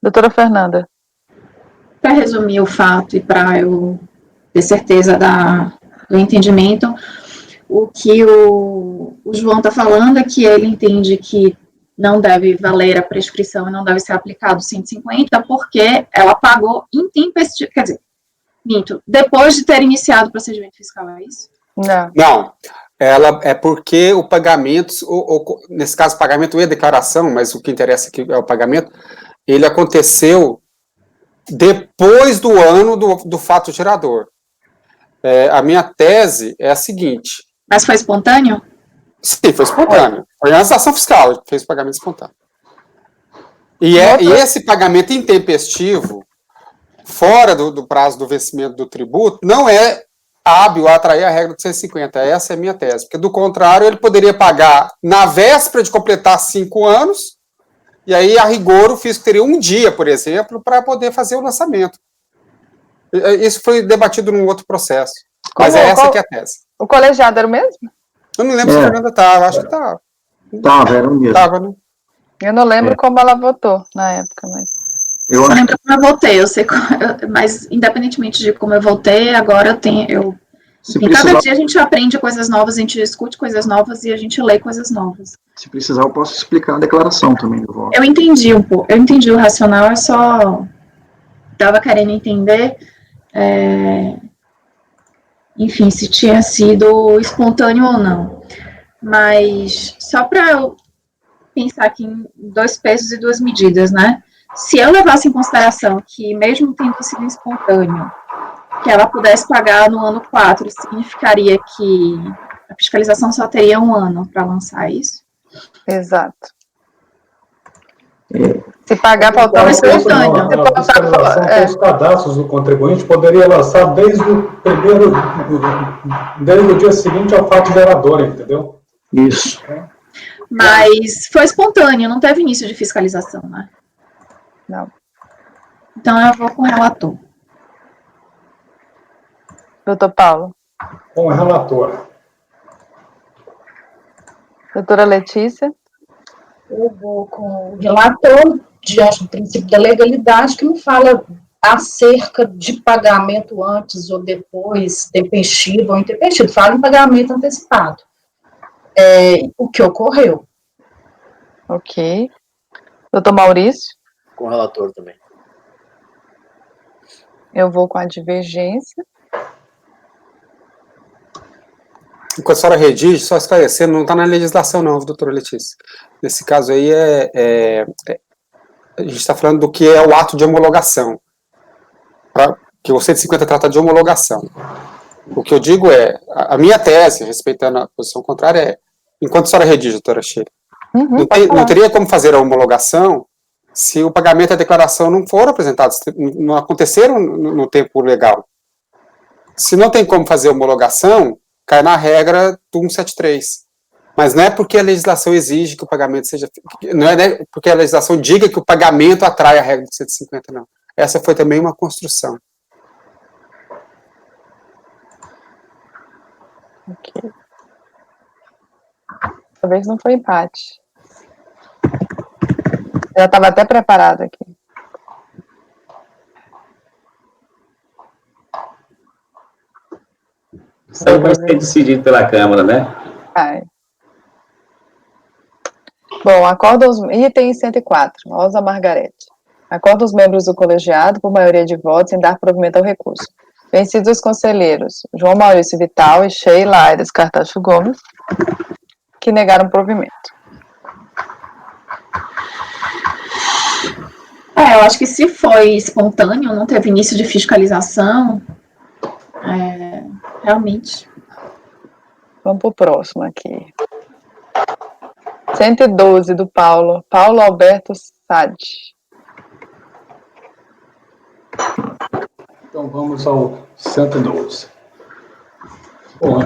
Doutora Fernanda. Para resumir o fato e para eu ter certeza do entendimento, o que o João está falando é que ele entende que não deve valer a prescrição e não deve ser aplicado 150 porque ela pagou intempestivo, quer dizer, minto, depois de ter iniciado o procedimento fiscal, é isso? Não. Ela é porque o pagamento, nesse caso, pagamento e declaração, mas o que interessa aqui é o pagamento, ele aconteceu depois do ano do fato gerador. A minha tese é a seguinte. Mas foi espontâneo? Sim, foi espontâneo. Foi uma ação fiscal, fez o pagamento espontâneo. E esse pagamento intempestivo, fora do prazo do vencimento do tributo, não é hábil a atrair a regra de 150. Essa é a minha tese. Porque, do contrário, ele poderia pagar na véspera de completar 5 anos, e aí, a rigor, o fisco teria um dia, por exemplo, para poder fazer o lançamento. Isso foi debatido num outro processo. Mas essa que é a tese. O colegiado era o mesmo? Eu não lembro se a Fernanda estava, acho que estava. Era o mesmo. Tava, né? Eu não lembro como ela votou na época, mas... Eu lembro como eu votei, eu sei, mas independentemente de como eu votei, agora cada dia a gente aprende coisas novas, a gente discute coisas novas e a gente lê coisas novas. Se precisar, eu posso explicar a declaração também do voto. Eu entendi um pouco, eu entendi o racional, eu só estava querendo entender, enfim, se tinha sido espontâneo ou não. Mas só para eu pensar aqui em 2 pesos e 2 medidas, né? Se eu levasse em consideração que, mesmo tendo sido espontâneo, que ela pudesse pagar no ano 4, significaria que a fiscalização só teria 1 ano para lançar isso? Exato. Se pagar faltando espontâneo. A fiscalização pelos cadastros do contribuinte poderia lançar desde o dia seguinte ao fato gerador, entendeu? Isso. Mas foi espontâneo, não teve início de fiscalização, né? Não. Então eu vou com o relator. Doutor Paulo. Com o relator. Doutora Letícia. Eu vou com o relator, diante do princípio da legalidade, que não fala acerca de pagamento antes ou depois, tempestivo ou intempestivo, fala em pagamento antecipado. O que ocorreu. Ok. Doutor Maurício. Com o relator também. Eu vou com a divergência. Enquanto a senhora redige, só esclarecendo, não está na legislação não, doutora Letícia. Nesse caso aí, a gente está falando do que é o ato de homologação. Que o 150 trata de homologação. O que eu digo a minha tese, respeitando a posição contrária, enquanto a senhora redige, doutora Sheila, não teria como fazer a homologação se o pagamento e a declaração não foram apresentados, não aconteceram no tempo legal. Se não tem como fazer a homologação, cai na regra do 173. Mas não é porque a legislação exige que o pagamento seja... Não é porque a legislação diga que o pagamento atrai a regra de 150, não. Essa foi também uma construção. Ok. Talvez não foi empate. Já estava até preparado aqui. Isso aí vai ser decidido pela Câmara, né? Bom, acorda os... Item 104, Rosa Margarete. Acorda os membros do colegiado, por maioria de votos, em dar provimento ao recurso. Vencidos os conselheiros João Maurício Vital e Sheila Aires Cartacho Gomes, que negaram provimento. Eu acho que se foi espontâneo, não teve início de fiscalização, realmente. Vamos para o próximo aqui. 112 do Paulo Alberto Sade. Então vamos ao 112. Bom,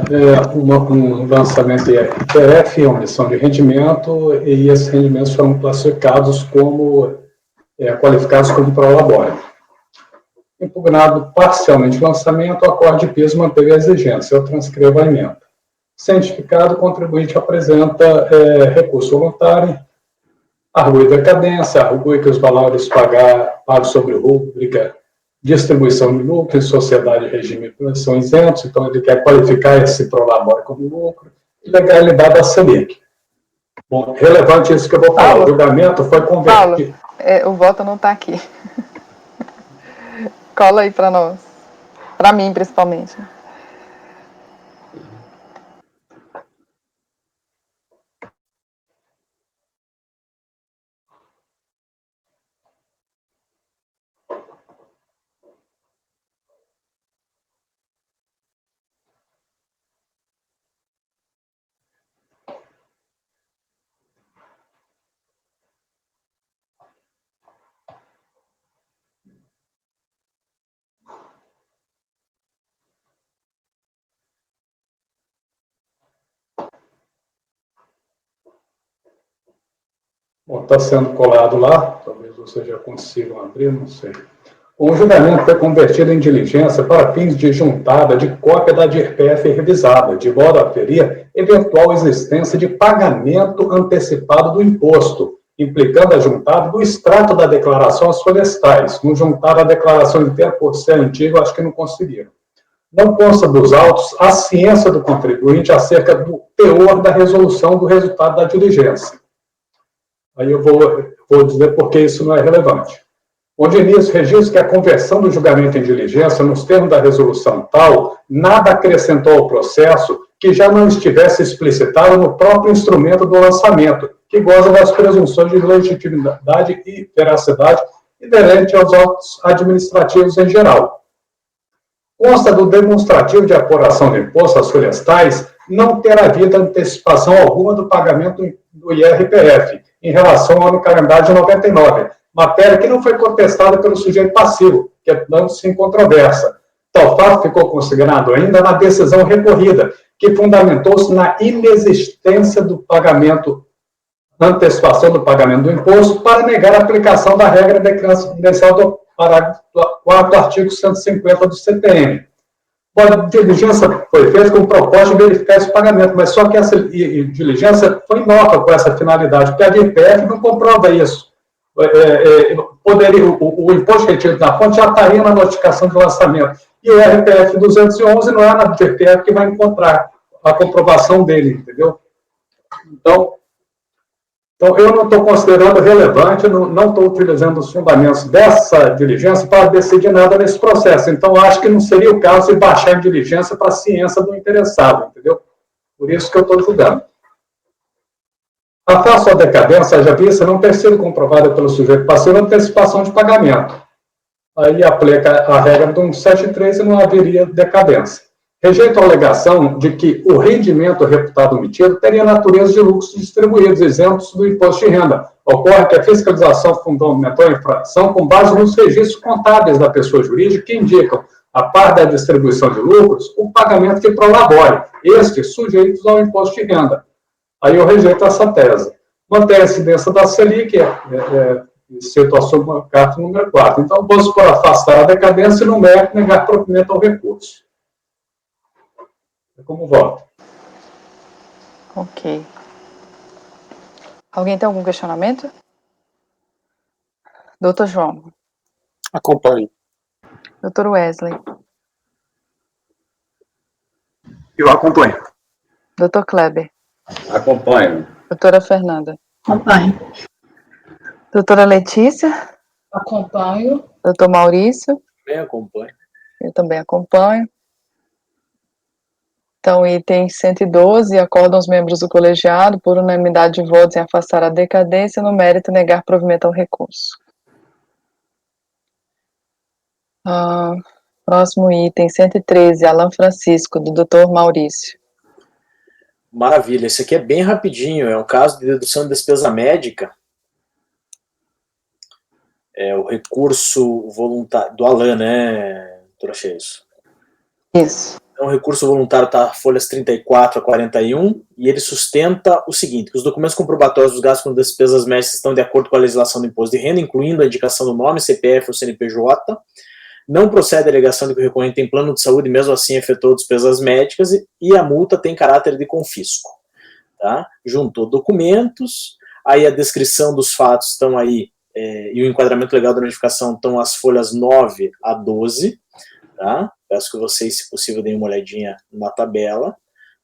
um lançamento de IRPF, uma missão de rendimento, e esses rendimentos foram classificados como qualificados como prolabore. Impugnado parcialmente o lançamento, o acorde de piso manteve a exigência. Eu transcrevo a emenda. Cientificado, o contribuinte apresenta recurso voluntário, argue decadência, argue que os valores pagos sobre rúbrica, distribuição de lucro em sociedade e regime são isentos, então ele quer qualificar esse prolabore como lucro, e legalidade da Selic. Bom, relevante isso que eu vou falar, o julgamento foi convertido. O voto não está aqui. Cola aí para nós. Para mim, principalmente. Bom, está sendo colado lá, talvez vocês já consigam abrir, não sei. O julgamento foi convertido em diligência para fins de juntada de cópia da DIRPF revisada, de modo a ferir eventual existência de pagamento antecipado do imposto, implicando a juntada do extrato da declaração às florestais. No juntar a declaração inteira, por ser antiga, acho que não conseguiram. Não consta dos autos a ciência do contribuinte acerca do teor da resolução do resultado da diligência. Aí eu vou dizer por que isso não é relevante. Onde nisso registra que a conversão do julgamento em diligência, nos termos da resolução tal, nada acrescentou ao processo que já não estivesse explicitado no próprio instrumento do lançamento, que goza das presunções de legitimidade e veracidade inerente aos autos administrativos em geral. Consta do demonstrativo de apuração de imposto às florestais não ter havido antecipação alguma do pagamento do IRPF em relação ao calendário de 99, matéria que não foi contestada pelo sujeito passivo, que é dando-se em controvérsia. Tal fato ficou consignado ainda na decisão recorrida, que fundamentou-se na inexistência do pagamento, antecipação do pagamento do imposto, para negar a aplicação da regra decrencial do parágrafo 4º, artigo 150 do CTN. A diligência foi feita com o propósito de verificar esse pagamento, mas só que essa diligência foi inócua com essa finalidade, porque a DIRPF não comprova isso. O imposto retido na fonte já estaria na notificação de lançamento. E o RPF 211 não é na DIRPF que vai encontrar a comprovação dele, entendeu? Então eu não estou considerando relevante, não estou utilizando os fundamentos dessa diligência para decidir nada nesse processo. Então, acho que não seria o caso de baixar a diligência para a ciência do interessado, entendeu? Por isso que eu estou julgando. A falsa decadência, já vista, não ter sido comprovada pelo sujeito passivo antecipação de pagamento. Aí aplica a regra do 173 e não haveria decadência. Rejeito a alegação de que o rendimento reputado omitido teria natureza de lucros distribuídos, isentos do imposto de renda. Ocorre que a fiscalização fundamentou a infração com base nos registros contábeis da pessoa jurídica que indicam, a par da distribuição de lucros, o pagamento que prolabore, estes sujeitos ao imposto de renda. Aí eu rejeito essa tese. Mantém a incidência da Selic, situação carta número 4. Então, vamos por afastar a decadência e no mérito negar provimento ao recurso. Como voto? Ok. Alguém tem algum questionamento? Doutor João. Acompanhe. Doutor Wesley. Eu acompanho. Doutor Kleber. Acompanho. Doutora Fernanda. Acompanho. Doutora Letícia. Acompanho. Doutor Maurício. Também acompanho. Eu também acompanho. Então, item 112, acordam os membros do colegiado, por unanimidade de votos, em afastar a decadência, no mérito negar provimento ao recurso. Próximo item, 113, Alan Francisco, do Dr. Maurício. Maravilha, esse aqui é bem rapidinho, é um caso de dedução de despesa médica. É o recurso voluntário do Alan, né, doutora Cheiso? Isso. Então, o recurso voluntário está folhas 34 a 41, e ele sustenta o seguinte, que os documentos comprobatórios dos gastos com despesas médicas estão de acordo com a legislação do imposto de renda, incluindo a indicação do nome, CPF ou CNPJ, não procede a alegação de que o recorrente tem plano de saúde, mesmo assim efetuou despesas médicas, e a multa tem caráter de confisco. Tá? Juntou documentos, aí a descrição dos fatos estão aí, e o enquadramento legal da notificação estão as folhas 9 a 12, tá? Peço que vocês, se possível, deem uma olhadinha na tabela.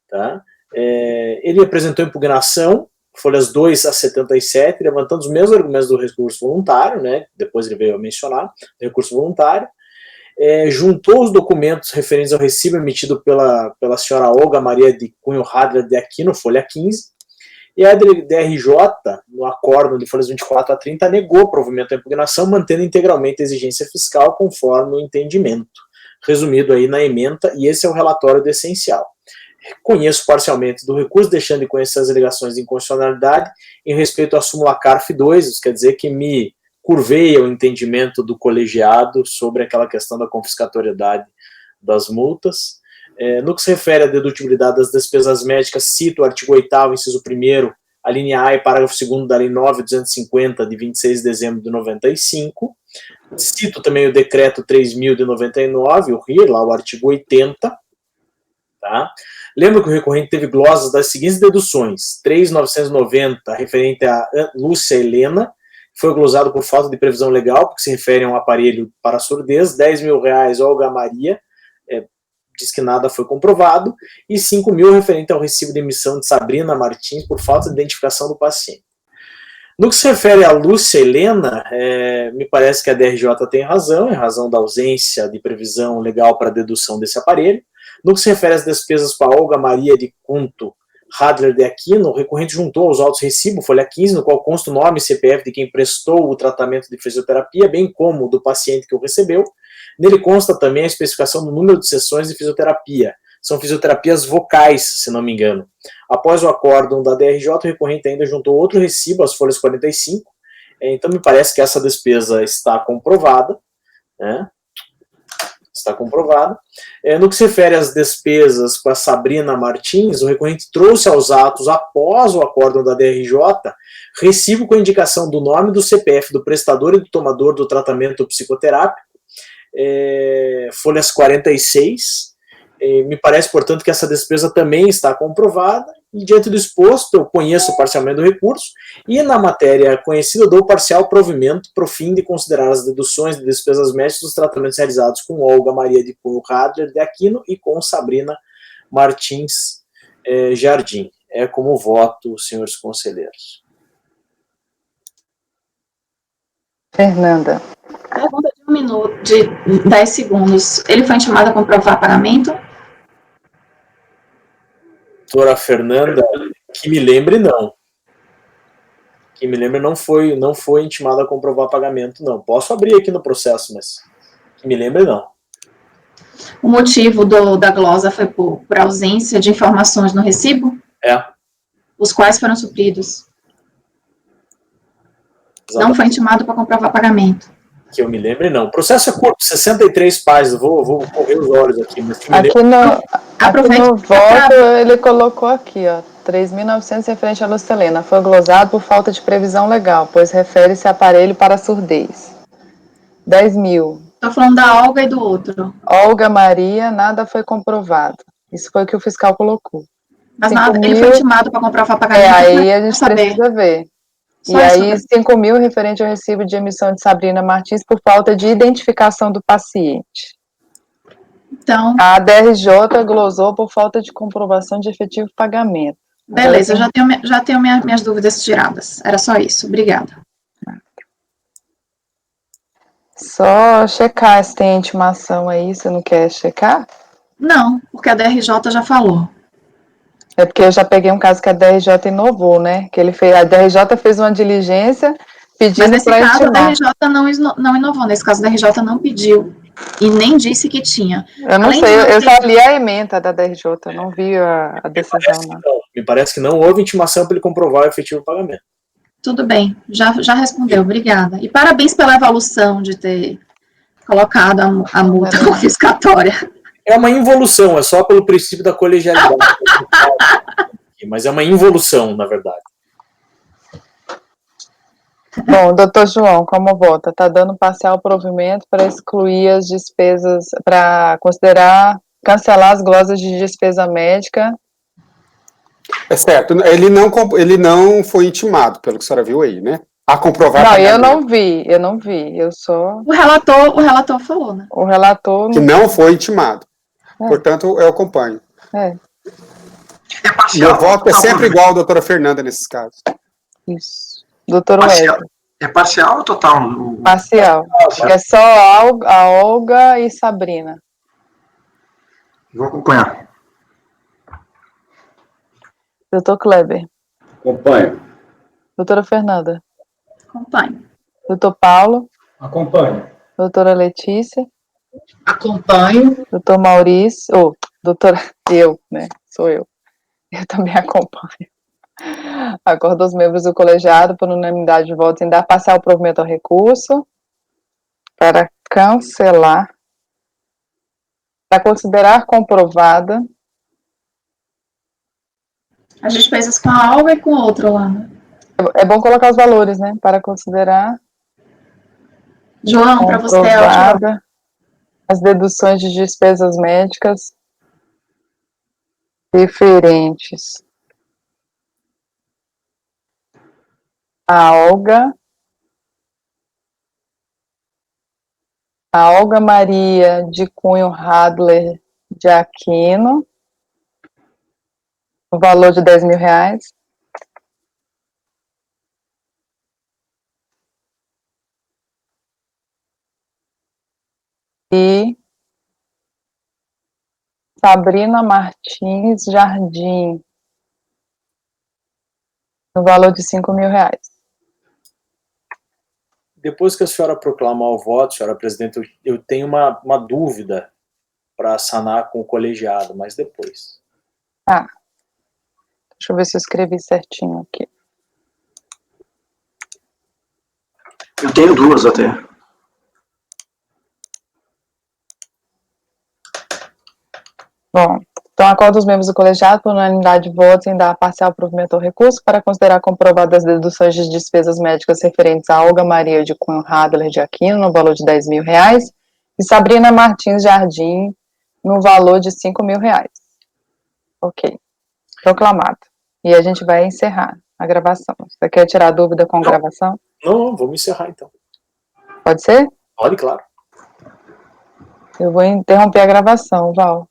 Tá? Ele apresentou impugnação, folhas 2 a 77, levantando os mesmos argumentos do recurso voluntário, né? Depois ele veio a mencionar, recurso voluntário. Juntou os documentos referentes ao recibo emitido pela senhora Olga Maria de Cunho Radler de Aquino, folha 15, e a DRJ, no acórdão de folhas 24 a 30, negou provimento à impugnação, mantendo integralmente a exigência fiscal conforme o entendimento, resumido aí na ementa, e esse é o relatório do essencial. Conheço parcialmente do recurso, deixando de conhecer as alegações de inconstitucionalidade em respeito à súmula CARF 2, isso quer dizer que me curveia o entendimento do colegiado sobre aquela questão da confiscatoriedade das multas. No que se refere à dedutibilidade das despesas médicas, cito o artigo 8º, inciso 1º a linha A e parágrafo 2º da Lei 9.250, de 26 de dezembro de 95. Cito também o decreto 3.000 de 99, o RIR, lá o artigo 80. Tá? Lembra que o recorrente teve glosas das seguintes deduções: 3.990, referente a Lúcia Helena, que foi glosado por falta de previsão legal, porque se refere a um aparelho para surdez. R$10.000, Olga Maria, diz que nada foi comprovado, e 5.000 referente ao recibo de emissão de Sabrina Martins por falta de identificação do paciente. No que se refere a Lúcia Helena, me parece que a DRJ tem razão, em razão da ausência de previsão legal para a dedução desse aparelho. No que se refere às despesas para Olga Maria de Cunto Hadler de Aquino, o recorrente juntou aos autos recibo, folha 15, no qual consta o nome e CPF de quem prestou o tratamento de fisioterapia, bem como do paciente que o recebeu. Nele consta também a especificação do número de sessões de fisioterapia. São fisioterapias vocais, se não me engano. Após o acórdão da DRJ, o recorrente ainda juntou outro recibo, as folhas 45. Então, me parece que essa despesa está comprovada, né? Está comprovada. No que se refere às despesas com a Sabrina Martins, o recorrente trouxe aos atos, após o acórdão da DRJ, recibo com a indicação do nome do CPF do prestador e do tomador do tratamento psicoterápico, folhas 46. Me parece, portanto, que essa despesa também está comprovada, e diante do exposto, eu conheço parcialmente o recurso, e na matéria conhecida, eu dou parcial provimento para o fim de considerar as deduções de despesas médicas dos tratamentos realizados com Olga Maria de Cunho Hadler de Aquino e com Sabrina Martins Jardim. É como voto, senhores conselheiros. Fernanda. Pergunta de 1 minuto, de 10 segundos. Ele foi intimado a comprovar pagamento? Doutora Fernanda, que me lembre, não. Que me lembre, não foi intimado a comprovar pagamento, não. Posso abrir aqui no processo, mas que me lembre, não. O motivo da glosa foi por ausência de informações no recibo? Os quais foram supridos? Exatamente. Não foi intimado para comprovar pagamento? Que eu me lembre, não. O processo é curto, 63 páginas, vou correr os olhos aqui. Mas que me aqui lembre... no voto, ele colocou aqui, ó, 3.900 referente à Lúcia Helena. Foi glosado por falta de previsão legal, pois refere-se a aparelho para surdez. 10.000. Estou falando da Olga e do outro. Olga Maria, nada foi comprovado. Isso foi o que o fiscal colocou. Mas nada, ele foi intimado para comprovar pagamento. Aí a gente precisa ver. Só e aí, 5.000 referente ao recibo de emissão de Sabrina Martins por falta de identificação do paciente. Então, a DRJ glosou por falta de comprovação de efetivo pagamento. Beleza, já tenho minhas dúvidas tiradas. Era só isso. Obrigada. Só checar se tem intimação aí, você não quer checar? Não, porque a DRJ já falou. É porque eu já peguei um caso que a DRJ inovou, né? Que a DRJ fez uma diligência pedindo para intimar. Mas nesse caso a DRJ não inovou, nesse caso a DRJ não pediu e nem disse que tinha. Eu não sei, eu só li a ementa da DRJ, eu não vi a decisão. Me parece que não houve intimação para ele comprovar o efetivo pagamento. Tudo bem, já respondeu, obrigada. E parabéns pela evolução de ter colocado a multa confiscatória. É uma involução, é só pelo princípio da colegialidade. Mas é uma involução, na verdade. Bom, doutor João, como vota? Está dando parcial provimento para excluir as despesas, para cancelar as glosas de despesa médica. É certo, ele não foi intimado, pelo que a senhora viu aí, né? A comprovar. Não, eu não vi, eu só... O relator falou, né? O relator... Que não foi intimado. Portanto, eu acompanho. Meu voto é sempre igual à doutora Fernanda nesses casos. Isso. Doutor Wesley. É parcial ou total? Parcial. É só a Olga e Sabrina. Vou acompanhar. Doutor Kleber. Acompanho. Doutora Fernanda. Acompanho. Doutor Paulo. Acompanho. Doutora Letícia. Acompanho. Doutor Maurício. Doutora, né? Sou eu. Eu também acompanho. Acordo os membros do colegiado, por unanimidade de votos, em dar parcial provimento ao recurso, para cancelar, para considerar comprovada As despesas com a Olga e com o outro lá, né? É bom colocar os valores, né? Para considerar. João, para você é comprovada as deduções de despesas médicas referentes a Olga Maria de Cunho Radler de Aquino, o valor de R$10.000. E Sabrina Martins Jardim, no valor de R$5.000. Depois que a senhora proclamar o voto, senhora presidente, eu tenho uma dúvida para sanar com o colegiado, mas depois. Ah, deixa eu ver se eu escrevi certinho aqui. Eu tenho duas até. Bom, então acordo os membros do colegiado por unanimidade de votos em dar parcial provimento ao recurso para considerar comprovadas as deduções de despesas médicas referentes a Olga Maria de Cunho Radler de Aquino, no valor de R$10.000, e Sabrina Martins Jardim, no valor de R$5.000. Ok. Proclamado. E a gente vai encerrar a gravação. Você quer tirar dúvida com a gravação? Não, vamos encerrar então. Pode ser? Pode, claro. Eu vou interromper a gravação, Val.